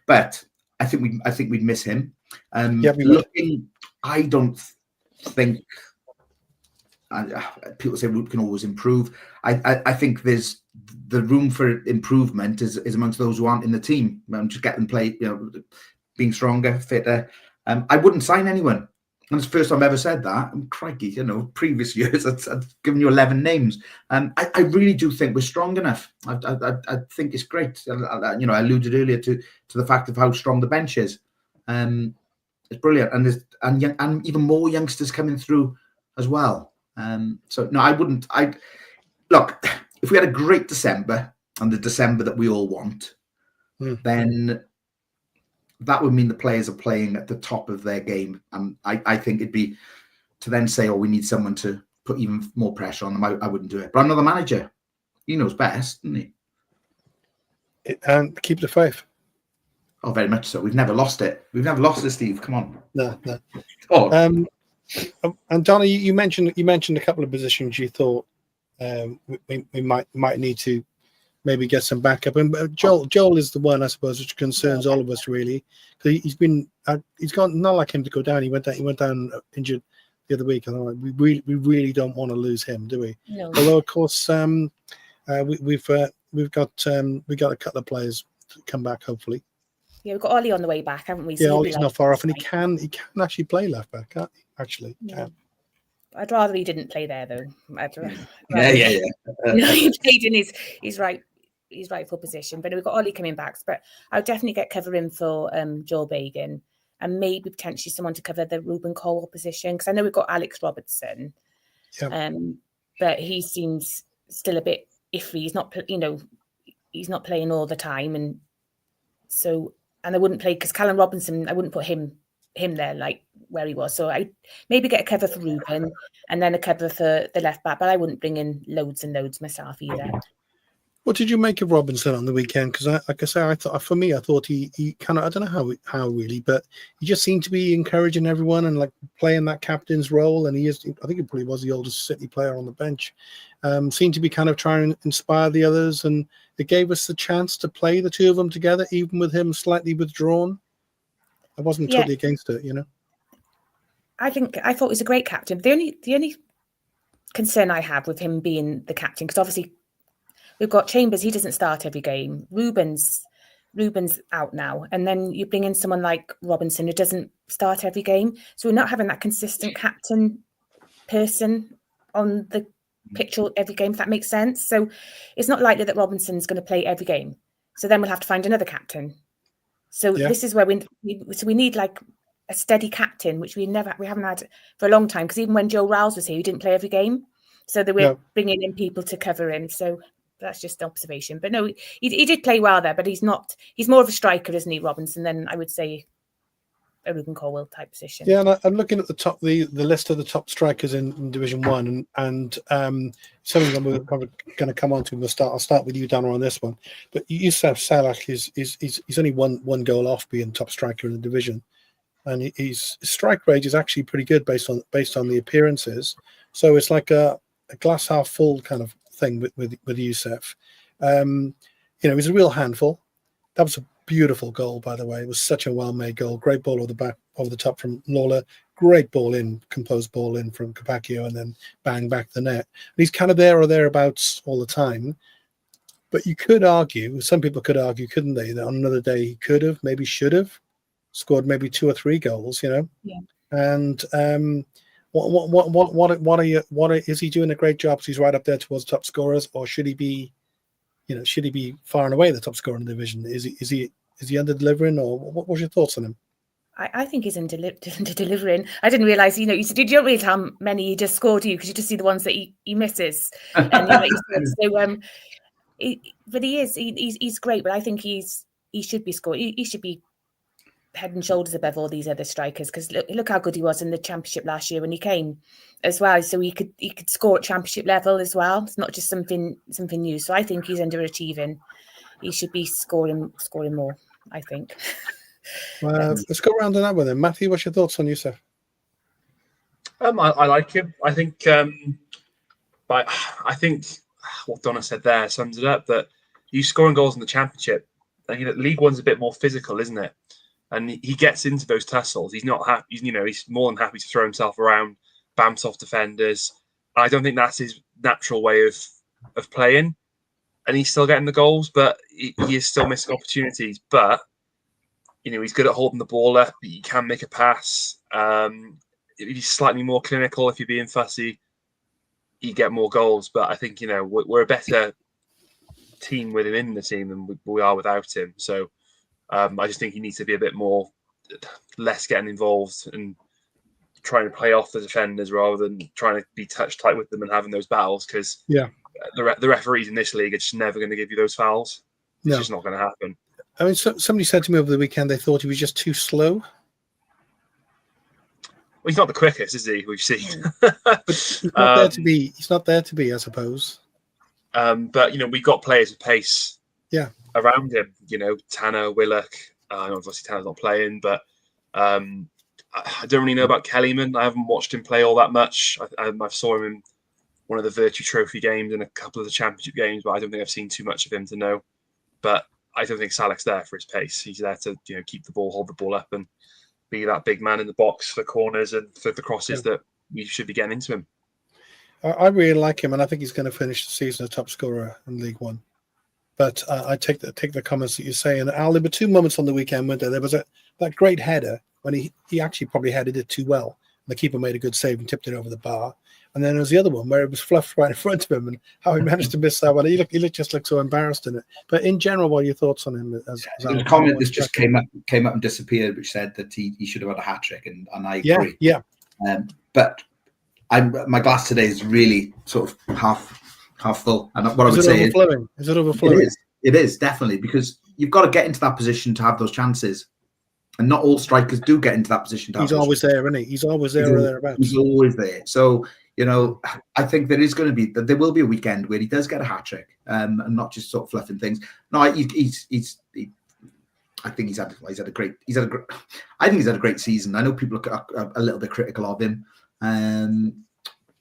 But I think we'd miss him. I don't think. People say we can always improve. I think there's the room for improvement is amongst those who aren't in the team. Just get them play. Being stronger, fitter. I wouldn't sign anyone. And it's the first time I've ever said that. And crikey, previous years I'd given you 11 names. I really do think we're strong enough. I think it's great. I alluded earlier to the fact of how strong the bench is. It's brilliant, and even more youngsters coming through as well. So no, I wouldn't. Look, if we had a great December and the December that we all want, then that would mean the players are playing at the top of their game. And I think it'd be to then say, we need someone to put even more pressure on them. I wouldn't do it. But I'm not the manager. He knows best, doesn't he? And keep the faith. Oh, very much so. We've never lost it. We've never lost it, Steve. Come on. No. Oh. And Donna, you mentioned a couple of positions you thought we might need to maybe get some backup. And Joel is the one, I suppose, which concerns all of us really, because he's gone. Not like him to go down. He went down injured the other week. And we really don't want to lose him, do we? No. Although of course we've got a couple of players to come back hopefully. Yeah, we've got Ollie on the way back, haven't we? So yeah, Ollie's not far off, and he can actually play left back, can't he? Actually, yeah. I'd rather he didn't play there though. Yeah. He played in his rightful position, but we've got Ollie coming back. But I would definitely get cover in for Joel Bagan, and maybe potentially someone to cover the Ruben Cole position, because I know we've got Alex Robertson, but he seems still a bit iffy. He's not, he's not playing all the time, and so I wouldn't play because Callum Robinson. I wouldn't put him there like where he was. So I maybe get a cover for Ruben and then a cover for the left back, but I wouldn't bring in loads and loads myself either. What did you make of Robinson on the weekend? Because like I say, I thought he kind of, I don't know how really, but he just seemed to be encouraging everyone and like playing that captain's role. And I think he probably was the oldest City player on the bench. Seemed to be kind of trying to inspire the others, and it gave us the chance to play the two of them together, even with him slightly withdrawn. I wasn't totally against it, I thought he was a great captain. The only concern I have with him being the captain, because obviously we've got Chambers, he doesn't start every game. Ruben's out now, and then you bring in someone like Robinson who doesn't start every game. So we're not having that consistent captain person on the pitch every game, if that makes sense. So it's not likely that Robinson's going to play every game. So then we'll have to find another captain. So this is where we need like a steady captain, which we haven't had for a long time. Because even when Joe Rouse was here, he didn't play every game. So they were bringing in people to cover him. So that's just an observation. But no, he did play well there. But he's not. He's more of a striker, isn't he, Robinson? Than I would say a Ruben Colwill type position. Yeah, and I'm looking at the top, the list of the top strikers in Division 1, and something that we're probably going to come on to. I'll start with you, Dana, on this one. But Youssef Salah is only one goal off being top striker in the division. and his strike rate is actually pretty good based on the appearances. So it's like a glass half full kind of thing with Youssef. He's a real handful. That was a beautiful goal, by the way. It was such a well-made goal. Great ball over the top from Lawler. Great composed ball in from Capaccio, and then bang back the net. And he's kind of there or thereabouts all the time. But you could argue, some people could argue, couldn't they, that on another day he could have, maybe should have scored maybe 2 or 3 goals, Yeah. And is he doing a great job? Because he's right up there towards top scorers, or should he be? Should he be far and away the top scorer in the division? Is he under delivering, or what was your thoughts on him? I think he's under delivering. I didn't realise, you don't realise how many he just scored, because you just see the ones that he misses. And but he is. He's great. But I think he should be scoring. He should be head and shoulders above all these other strikers, because look how good he was in the Championship last year when he came as well. So he could score at Championship level as well. It's not just something new. So I think he's underachieving. He should be scoring more, I think. Well, let's go around on that one then. Matthew, what's your thoughts on Youssef? I like him. I think what Donna said there sums it up, that you scoring goals in the Championship, League One's a bit more physical, isn't it? And he gets into those tussles. He's not happy. He's more than happy to throw himself around, bounce off defenders. I don't think that's his natural way of playing. And he's still getting the goals, but he is still missing opportunities. But he's good at holding the ball up. He can make a pass. He's slightly more clinical. If you're being fussy, you get more goals. But I think we're a better team with him in the team than we are without him. So. I just think he needs to be a bit less getting involved and trying to play off the defenders rather than trying to be touch tight with them and having those battles. Because the referees in this league are just never going to give you those fouls. It's just not going to happen. I mean, somebody said to me over the weekend they thought he was just too slow. Well, he's not the quickest, is he? We've seen. But he's not there to be. He's not there to be, I suppose. But we've got players with pace. Yeah. Around him, Tanner, Willock. Obviously, Tanner's not playing, but I don't really know about Kellyman. I haven't watched him play all that much. I saw him in one of the Virtue Trophy games and a couple of the Championship games, but I don't think I've seen too much of him to know. But I don't think Salek's there for his pace. He's there to keep the ball, hold the ball up, and be that big man in the box for corners and for the crosses that you should be getting into him. I really like him, and I think he's going to finish the season a top scorer in League One. But I take the comments that you say. And Al, there were 2 moments on the weekend, weren't there? There was that great header when he actually probably headed it too well. The keeper made a good save and tipped it over the bar. And then there was the other one where it was fluffed right in front of him, and how he managed to miss that one. He just looked so embarrassed in it. But in general, what are your thoughts on him? There's a comment that just came up and disappeared, which said that he should have had a hat trick, and I agree. Yeah. But my glass today is really sort of half full. And what I would say is it overflowing? It is definitely, because you've got to get into that position to have those chances. And not all strikers do get into that position. He's always there, isn't he? He's always there or thereabouts. He's always there. So, I think there will be a weekend where he does get a hat trick, and not just sort of fluffing things. No, I think he's had a great season. I know people are a little bit critical of him,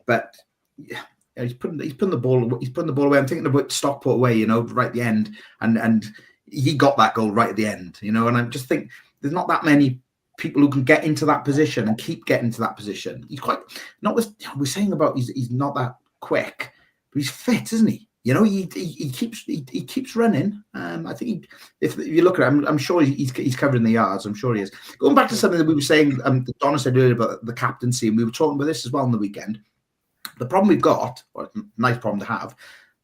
but yeah. He's putting the ball away. I'm thinking about Stockport away, right at the end, and he got that goal right at the end, and I just think there's not that many people who can get into that position and keep getting to that position. He's we're saying about he's not that quick, but he's fit, isn't he? He keeps running. I think if you look at him, I'm sure he's covering the yards. I'm sure he is. Going back to something that we were saying, that Donna said earlier about the captaincy, and we were talking about this as well on the weekend. The problem we've got, or a nice problem to have,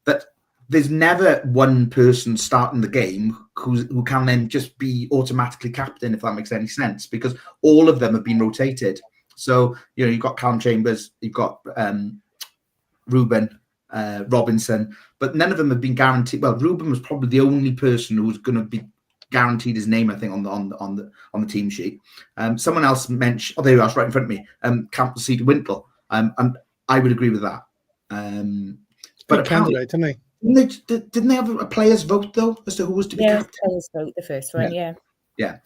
that there's never one person starting the game who can then just be automatically captain, if that makes any sense, because all of them have been rotated. So, you've got Callum Chambers, you've got Ruben, Robinson, but none of them have been guaranteed. Well, Ruben was probably the only person who was going to be guaranteed his name, I think, on the team sheet. Someone else mentioned, there you are, right in front of me, Campbell Cedar Wintle. And I would agree with that. But candidate, didn't they? Didn't they have a players' vote though as to who was to be captain? Players' vote, the first one, yeah. Yeah.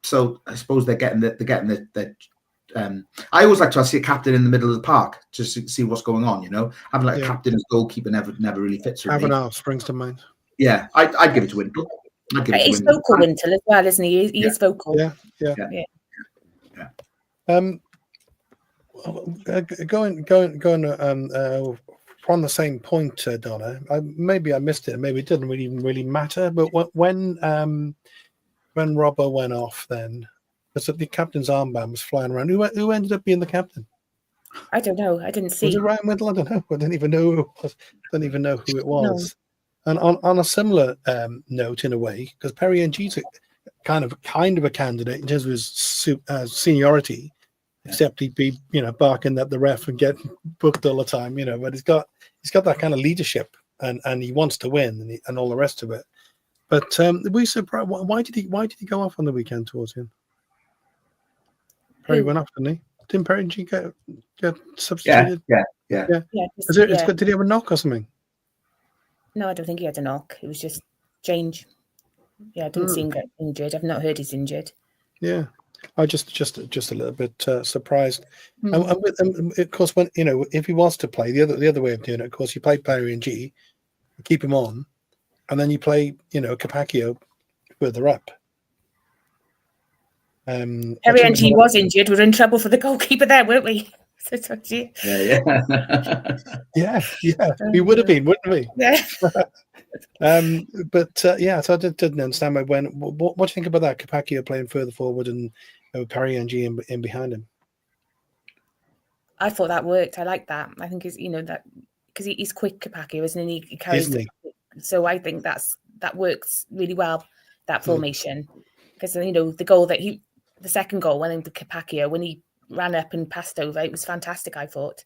So I suppose they're getting the I always like to see a captain in the middle of the park just to see what's going on. Having a captain as goalkeeper never really fits with me. Avenel springs to mind. Yeah, I'd give it to Wintle. He's vocal, Wintle, as well, isn't he? He is vocal. Yeah. Going on the same point, Donna. Maybe I missed it. Maybe it didn't really matter. But when Robbo went off, then because the captain's armband was flying around. Who ended up being the captain? I don't know. I didn't see. Was it Ryan Wintle? I don't know. I didn't even know who it was. Don't even know who it was. No. And on a similar note, in a way, because Perry NG's kind of a candidate in terms of his seniority. Except he'd be, barking at the ref and get booked all the time, But he's got that kind of leadership, and he wants to win, and all the rest of it. But we surprised. Why did he go off on the weekend towards him? Perry went off, didn't he? Didn't Perry get substituted? Yeah. Did he have a knock or something? No, I don't think he had a knock. It was just change. Yeah, I didn't see him get injured. I've not heard he's injured. Yeah. I just a little bit surprised, and of course, when if he was to play, the other way of doing it, of course, you play Perry and G, keep him on, and then you play Capaccio further up. Perry and G was injured. We were in trouble for the goalkeeper there, weren't we? Yeah. We would have been, wouldn't we? Yeah. So I didn't understand what do you think about that? Capaccio playing further forward and Perry and G in behind him. I thought that worked. I like that. I think that because he's quick, Capaccio, isn't he? He carries isn't he? So I think that works really well, that formation, because the second goal went into Capaccio when he ran up and passed over. It was fantastic. I thought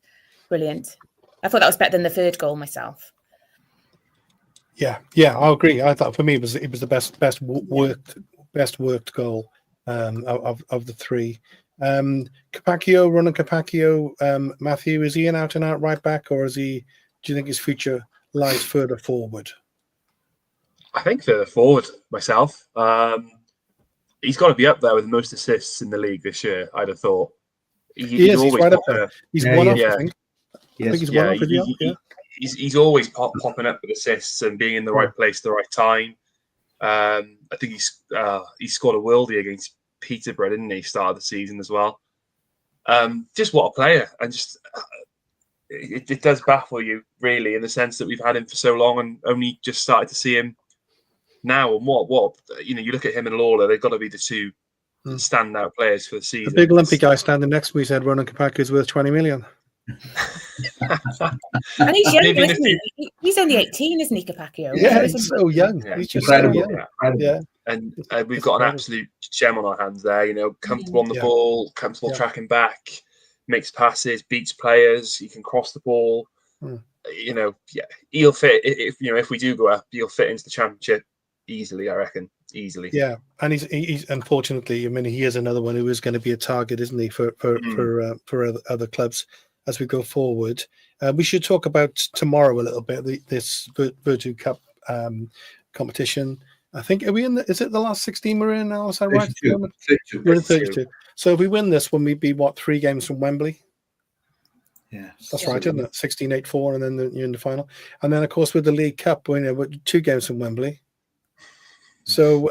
brilliant. I thought that was better than the third goal myself. Yeah, I agree. I thought for me it was the best worked goal of the three. Capaccio, running Capaccio, Matthew, is he an out and out right back, or do you think his future lies further forward? I think further forward myself. He's got to be up there with the most assists in the league this year, I'd have thought. He's always right up there. He's one off, I think. Yes. I think he's one off. He's always popping up with assists and being in the right place at the right time. I think he scored a worldie against Peterborough, didn't he? Start of the season as well. Just what a player, and just it does baffle you really in the sense that we've had him for so long and only just started to see him now. And what you look at him and Lawler, they've got to be the two standout players for the season. The big lumpy guy standing next to me said Ronan Capaccio is worth 20 million. And he's young, isn't he? He's only 18, isn't he, Capaccio? Yeah, he's so young. Yeah, he's just incredible. so young. Yeah. And we've got an absolute gem on our hands there. Comfortable on the ball, comfortable tracking back, makes passes, beats players. He can cross the ball. He'll fit. If we do go up, he'll fit into the championship easily. I reckon easily. Yeah, and he's unfortunately. I mean, he is another one who is going to be a target, isn't he, for other clubs as we go forward. We should talk about tomorrow a little bit. This Virtu Cup competition. I think is it the last 16 we're in now? Is that right? 32. We're in 32. So if we win this, will we be 3 games from Wembley? Yeah, that's right, isn't it? 16-8-4, and then you're in the final. And then, of course, with the League Cup, we're 2 games from Wembley. So,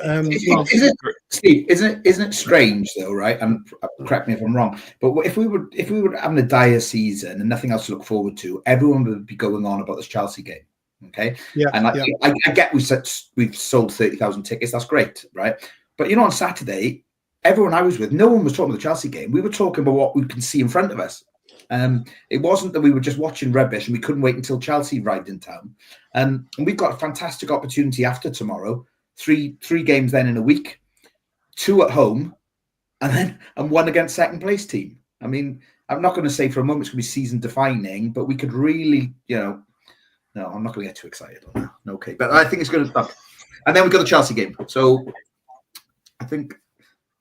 Steve, isn't it strange though, right? And correct me if I'm wrong, but if we were having a dire season and nothing else to look forward to, everyone would be going on about this Chelsea game. Okay, yeah, and I get we've sold 30,000 tickets. That's great, right? But on Saturday, everyone I was with, no one was talking about the Chelsea game. We were talking about what we can see in front of us. It wasn't that we were just watching rubbish and we couldn't wait until Chelsea arrived in town. And we've got a fantastic opportunity after tomorrow. Three games then in a week, 2 at home, and 1 against second place team. I mean, I'm not going to say for a moment it's going to be season defining, but we could really, no, I'm not going to get too excited on that. Okay, but I think it's going to. And then we've got the Chelsea game. So I think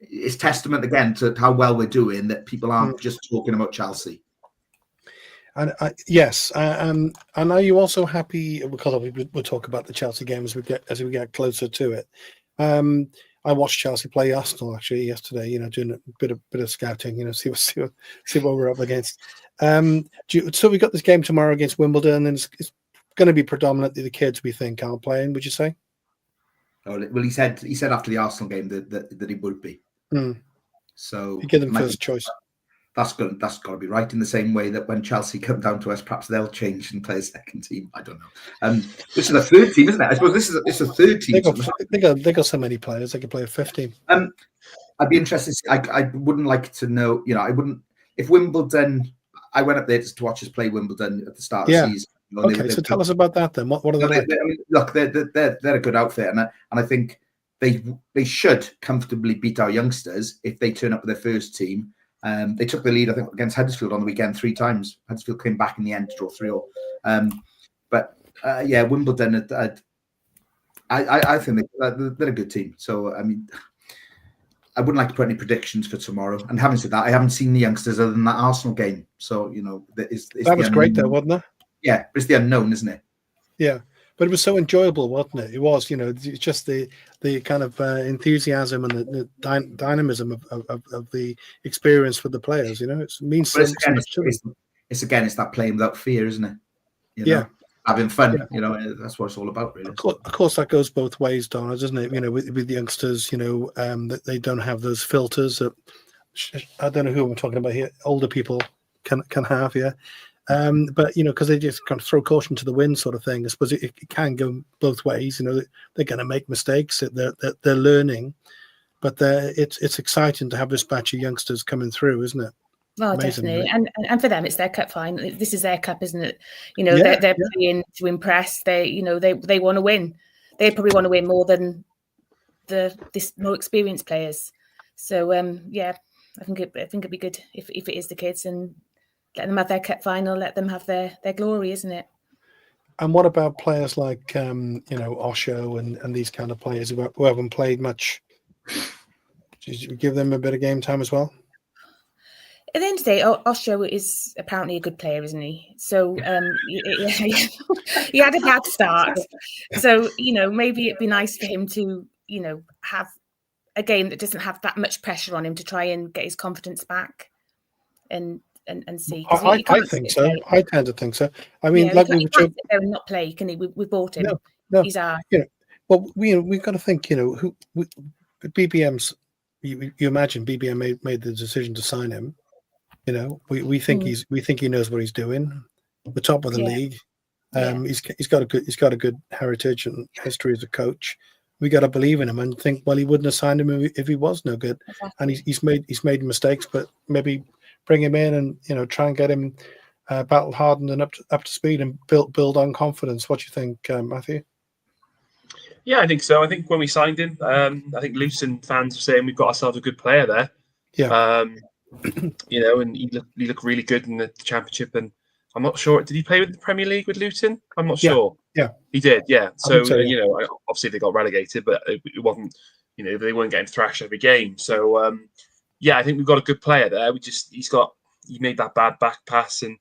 it's testament again to how well we're doing that people aren't just talking about Chelsea. And yes, and are you also happy, because we'll talk about the Chelsea game as we get closer to it? I watched Chelsea play Arsenal actually yesterday. Doing a bit of scouting. See what we're up against. So we got this game tomorrow against Wimbledon, and it's going to be predominantly the kids we think aren't playing. Would you say? Oh, well, he said after the Arsenal game that he would be. So you give them first choice. That's got to be right. In the same way that when Chelsea come down to us, perhaps they'll change and play a second team. I don't know. This is a third team, isn't it? I suppose it's a third team. They got so many players. They could play a fifth team. I'd be interested. I wouldn't like to know. I wouldn't if Wimbledon. I went up there to watch us play Wimbledon at the start of the season. Okay, so tell us about that then. What are they like? Look, they're a good outfit, and I think they should comfortably beat our youngsters if they turn up with their first team. They took the lead, I think, against Huddersfield on the weekend 3 times. Huddersfield came back in the end to draw 3-3. But Wimbledon, I think they're a good team. So, I mean, I wouldn't like to put any predictions for tomorrow. And having said that, I haven't seen the youngsters other than that Arsenal game. So, that was great, though, wasn't it? Yeah, but it's the unknown, isn't it? Yeah. But it was so enjoyable, wasn't it? It was, just the kind of enthusiasm and the dynamism of the experience for the players. It means so much to them. It's that playing without fear, isn't it? Having fun. Yeah. That's what it's all about, really. Of course, that goes both ways, Donna, doesn't it? With the youngsters, that they don't have those filters that I don't know who I'm talking about here. Older people can have, yeah. But because they just kind of throw caution to the wind, sort of thing. I suppose it can go both ways. They're going to make mistakes. They're learning, but it's exciting to have this batch of youngsters coming through, isn't it? Oh, amazing, definitely, right? and for them, it's their cup final. This is their cup, isn't it? They're playing to impress. They want to win. They probably want to win more than this more experienced players. So I think it'd be good if it is the kids and. Let them have their cup final. Let them have their glory, isn't it? And what about players like Osho and these kind of players who haven't played much? Did you give them a bit of game time as well? At the end of the day, Osho is apparently a good player, isn't he? So he had a bad start. So maybe it'd be nice for him to have a game that doesn't have that much pressure on him to try and get his confidence back and see. I think so. I tend to think so. I mean, like we were talking, there and not play, can he? We bought him. No. He's our. Well, we've got to think. Who BBM's. You imagine BBM made the decision to sign him. We think he knows what he's doing. The top of the league. He's got a good heritage and history as a coach. We got to believe in him and think. Well, he wouldn't have signed him if he was no good. Exactly. And he's made mistakes, but maybe. Bring him in and try and get him battle hardened and up to speed and build on confidence. What do you think, Matthew? Yeah, I think so. I think when we signed him, I think Luton fans were saying we've got ourselves a good player there. Yeah. And he looked really good in the Championship. And I'm not sure. Did he play with the Premier League with Luton? I'm not sure. Yeah, he did. Yeah. So obviously they got relegated, but it wasn't. They weren't getting thrashed every game. So. I think we've got a good player there. He made that bad back pass and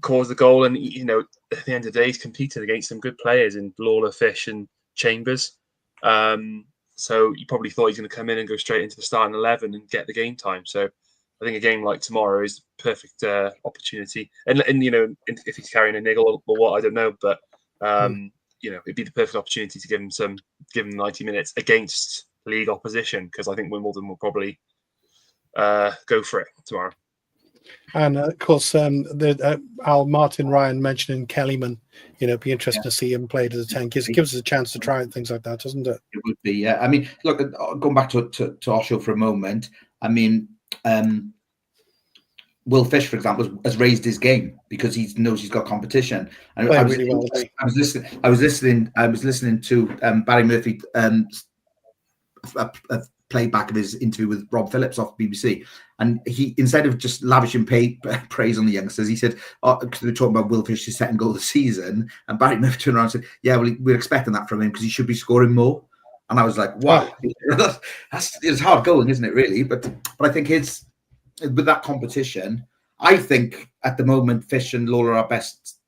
caused the goal. And at the end of the day, he's competed against some good players in Lawler, Fish, and Chambers. So you probably thought he's going to come in and go straight into the starting 11 and get the game time. So I think a game like tomorrow is the perfect opportunity. And if he's carrying a niggle or what, I don't know, but it'd be the perfect opportunity to give him 90 minutes against league opposition, because I think Wimbledon will probably. Go for it tomorrow. And of course, Martin Ryan mentioning Kellyman, be interesting to see him play to the 10. Gives us a chance to try things like that, doesn't it? It would be, yeah. I mean, look, going back to Osho for a moment. I mean, Will Fish, for example, has raised his game because he knows he's got competition. And I was listening to Barry Murphy playback of his interview with Rob Phillips off BBC, and he, instead of just lavishing praise on the youngsters, he said, because they were talking about Will Fish's second goal of the season, and Barry Murphy turned around and said, yeah, well, we're expecting that from him because he should be scoring more. And I was like, wow, it's hard going, isn't it, really? But I think with that competition, I think at the moment Fish and Lawler are best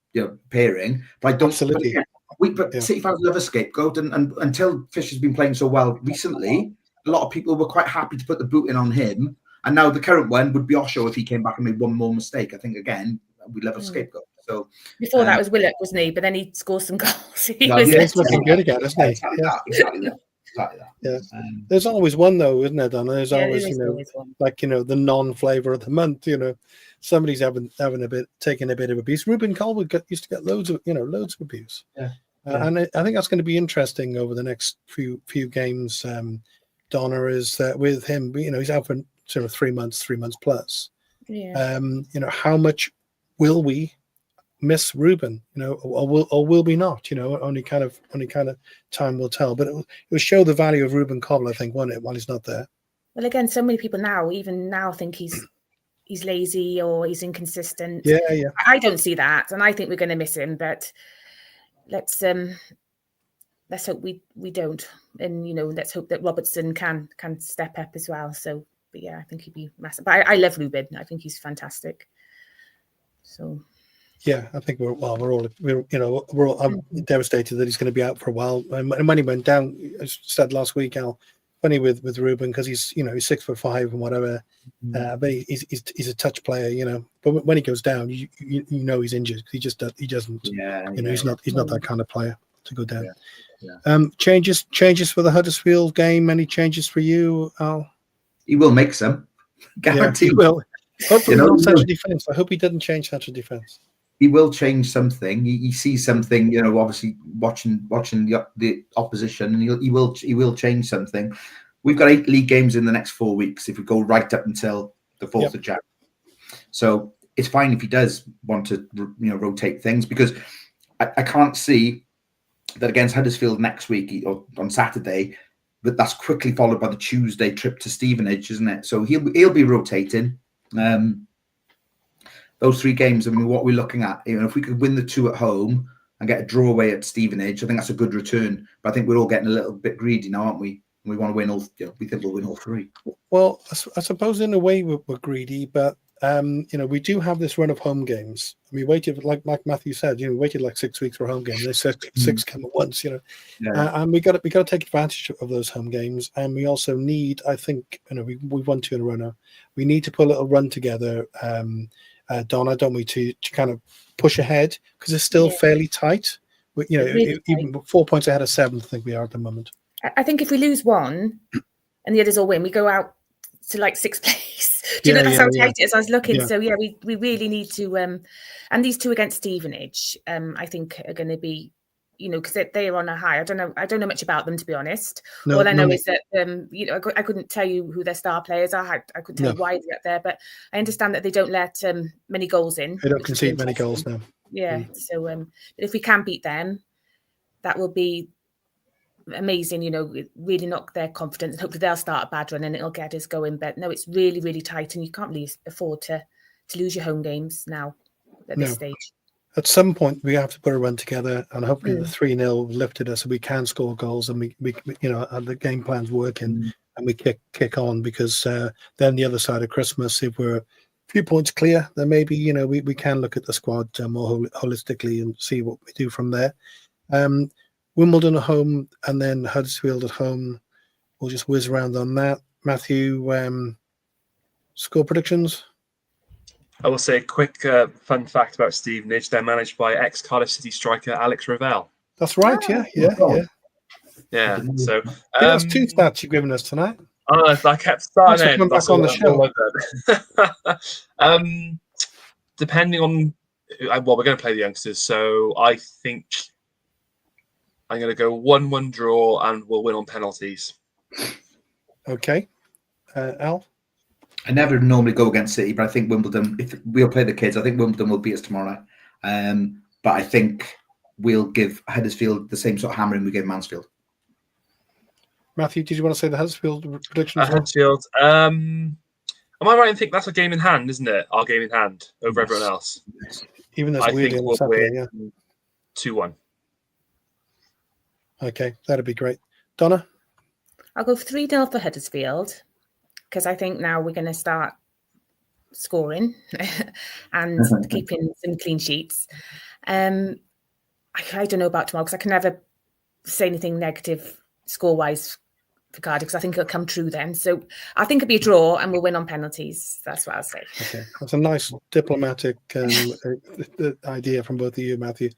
pairing, but I don't. Absolutely. City fans love a scapegoat, and until Fish has been playing so well recently, a lot of people were quite happy to put the boot in on him. And now the current one would be Osho if he came back and made one more mistake. I think, again, we'd love a scapegoat. So before that was Willock, wasn't he? But then he scored some goals. He's looking good again, isn't he? Exactly that. Yeah. There's always one though, isn't there, Donna? There's always, like, the non-flavor of the month. Somebody's taking a bit of abuse. Ruben Colwood used to get loads of abuse. And I think that's going to be interesting over the next few games. Donna, is that with him, he's out for sort of 3 months plus. Yeah. How much will we miss Ruben? Or will we not? Only kind of time will tell. But it will show the value of Ruben Cobble, I think, won't it, while he's not there? Well, again, so many people even now think he's lazy or he's inconsistent. Yeah. I don't see that, and I think we're going to miss him. But let's hope we don't, and let's hope that Robertson can step up as well. So, but yeah, I think he'd be massive. But I love Ruben. I think he's fantastic. So. Yeah, I think we're all I'm devastated that he's going to be out for a while. And when he went down, I said last week, Al, funny with Ruben, because he's 6'5" and whatever, but he's a touch player, But when he goes down, you he's injured. He doesn't. He's not that kind of player to go down. Changes for the Huddersfield game. Any changes for you, Al? He will make some. Guaranteed. He will. Hopefully not central defence. I hope he doesn't change central defence. He will change something. He sees something, obviously watching the opposition, and he will change something. We've got 8 league games in the next 4 weeks if we go right up until the 4th of January. So it's fine if he does want to, rotate things, because I can't see that against Huddersfield next week or on Saturday, but that's quickly followed by the Tuesday trip to Stevenage, isn't it? So he'll be rotating. Those 3 games, what we're looking at, if we could win the 2 at home and get a draw away at Stevenage, I think that's a good return. But I think we're all getting a little bit greedy now, aren't we? We want to win all. We think we'll win all 3. Well, I suppose in a way we're greedy, but we do have this run of home games. We waited, like Matthew said, we waited like 6 weeks for a home game. They said 6 come at once, and we got to take advantage of those home games. And we also need, I think, we won 2 in a row now. We need to put a little run together. Donna, don't we, to kind of push ahead, because it's still fairly tight. Really even 4 points ahead of 7th, I think we are at the moment. I think if we lose one and the others all win, we go out to like 6th place. Do you know that's how tight it is? I was looking. Yeah. So we really need to. And these 2 against Stevenage, I think are going to be, because they are on a high. I don't know much about them, to be honest. All I know is that I couldn't tell you who their star players are. I couldn't tell you why they're up there, but I understand that they don't let many goals in. They don't concede many goals now. Yeah. So if we can beat them, that will be amazing. Really knock their confidence, and hopefully they'll start a bad run and it'll get us going. But no, it's really, really tight, and you can't really afford to lose your home games now at this stage. At some point, we have to put a run together, and hopefully the 3-0 lifted us, so we can score goals, and we the game plan's working, and we kick on, because then the other side of Christmas, if we're a few points clear, then maybe we can look at the squad more holistically and see what we do from there. Wimbledon at home, and then Huddersfield at home. We'll just whiz around on that. Matthew, score predictions? I will say a quick fun fact about Stevenage. They're managed by ex-Cardiff City striker Alex Ravel. That's right, Yeah, so... that's 2 stats you've given us tonight. I kept starting it. Back on the show. Depending on... Well, we're going to play the youngsters, so I think I'm going to go 1-1 draw, and we'll win on penalties. Okay. Al? I never normally go against City, but I think Wimbledon, if we'll play the kids, I think Wimbledon will beat us tomorrow night. But I think we'll give Huddersfield the same sort of hammering we gave Mansfield. Matthew, did you want to say the Huddersfield predictions? Huddersfield. Am I right in thinking that's a game in hand, isn't it? Our game in hand over everyone else. Even though it's weirdly on Saturday, 2-1. Okay, that'd be great. Donna? I'll go 3-0 for Huddersfield, because I think now we're going to start scoring and keeping some clean sheets. I don't know about tomorrow, because I can never say anything negative score-wise for Cardiff, because I think it'll come true then. So I think it'll be a draw and we'll win on penalties. That's what I'll say. Okay, that's a nice diplomatic idea from both of you, Matthew.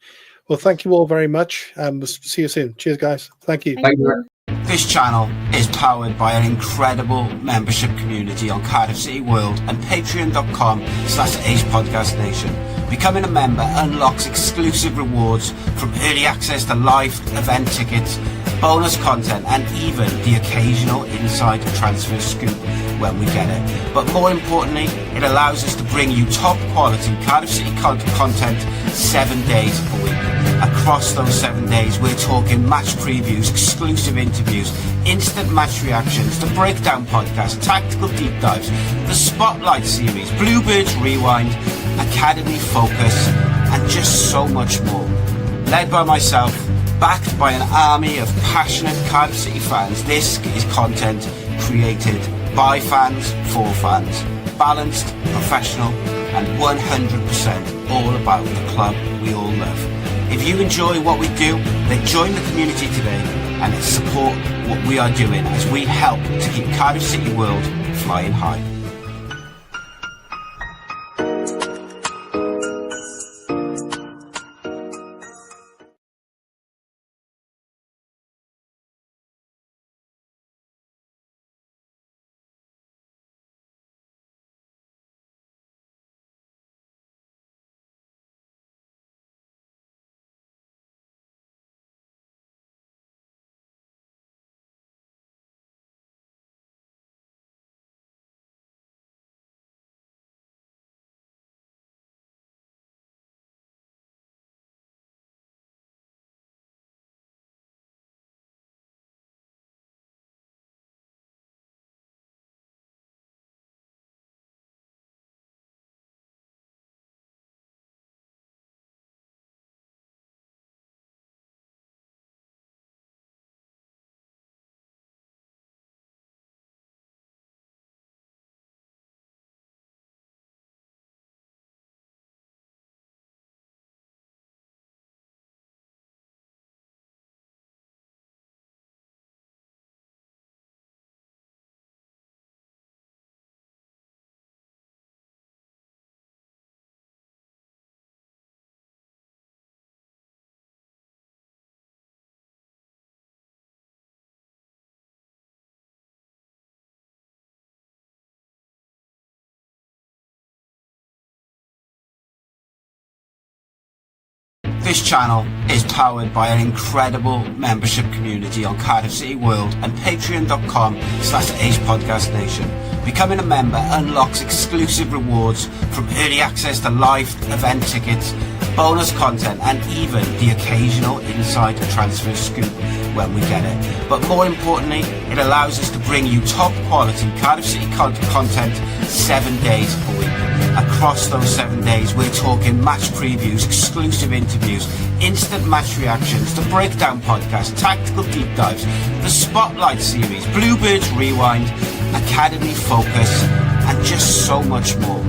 Well, thank you all very much. We'll see you soon. Cheers, guys. Thank you. Thank you. This channel is powered by an incredible membership community on Cardiff City World and patreon.com/Ace Podcast Nation. Becoming a member unlocks exclusive rewards from early access to live event tickets, bonus content, and even the occasional inside transfer scoop when we get it. But more importantly, it allows us to bring you top quality Cardiff City content 7 days a week. Across those 7 days, we're talking match previews, exclusive interviews, instant match reactions, the breakdown podcast, tactical deep dives, the spotlight series, Bluebirds Rewind, Academy Focus, and just so much more. Led by myself, backed by an army of passionate Cardiff City fans, this is content created by fans, for fans, balanced, professional, and 100% all about the club we all love. If you enjoy what we do, then join the community today and support what we are doing as we help to keep Cardiff City World flying high. This channel is powered by an incredible membership community on Cardiff City World and patreon.com/Ace Podcast Nation. Becoming a member unlocks exclusive rewards from early access to live event tickets, bonus content, and even the occasional inside transfer scoop when we get it. But more importantly, it allows us to bring you top quality Cardiff City content 7 days a week. Across those 7 days, we're talking match previews, exclusive interviews, instant match reactions, the breakdown podcast, tactical deep dives, the spotlight series, Bluebirds Rewind, Academy Focus, and just so much more.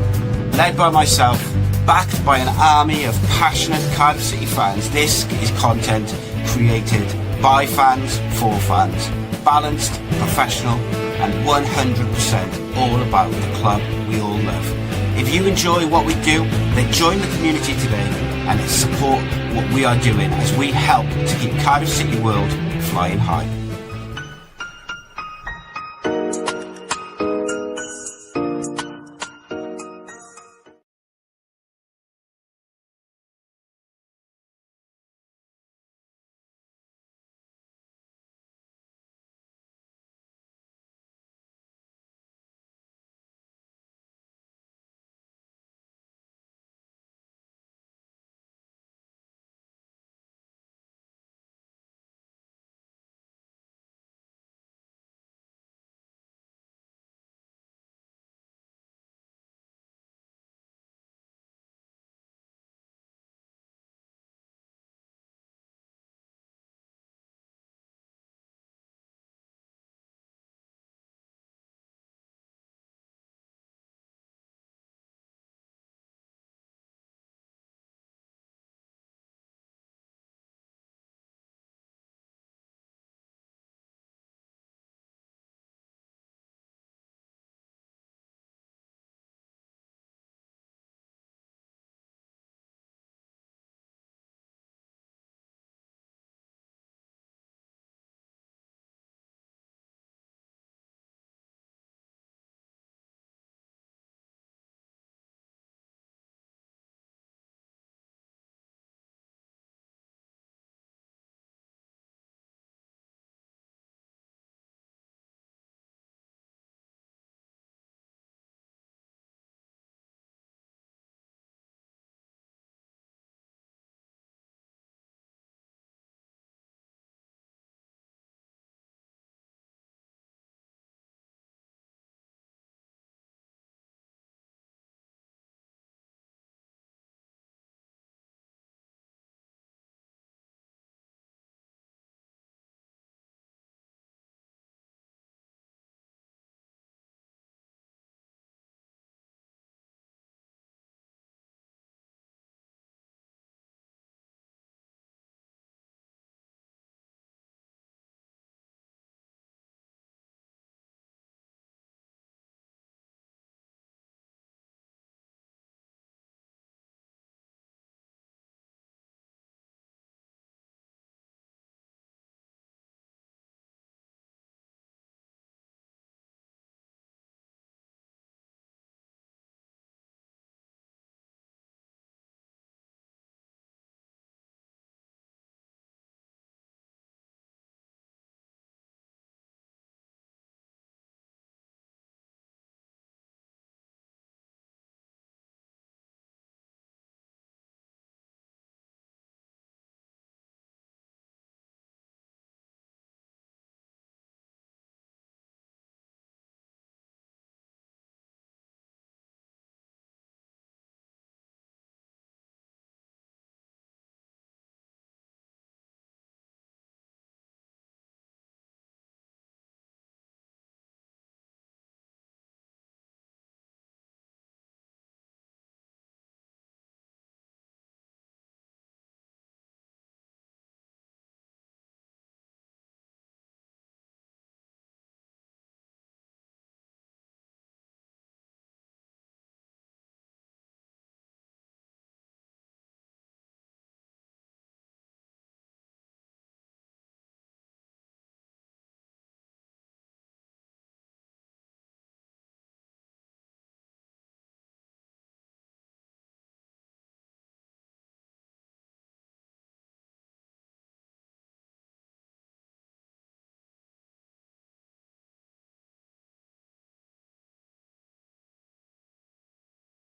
Led by myself, backed by an army of passionate Cardiff City fans, this is content created by fans, for fans, balanced, professional, and 100% all about the club we all love. If you enjoy what we do, then join the community today and support what we are doing as we help to keep Cardiff City World flying high.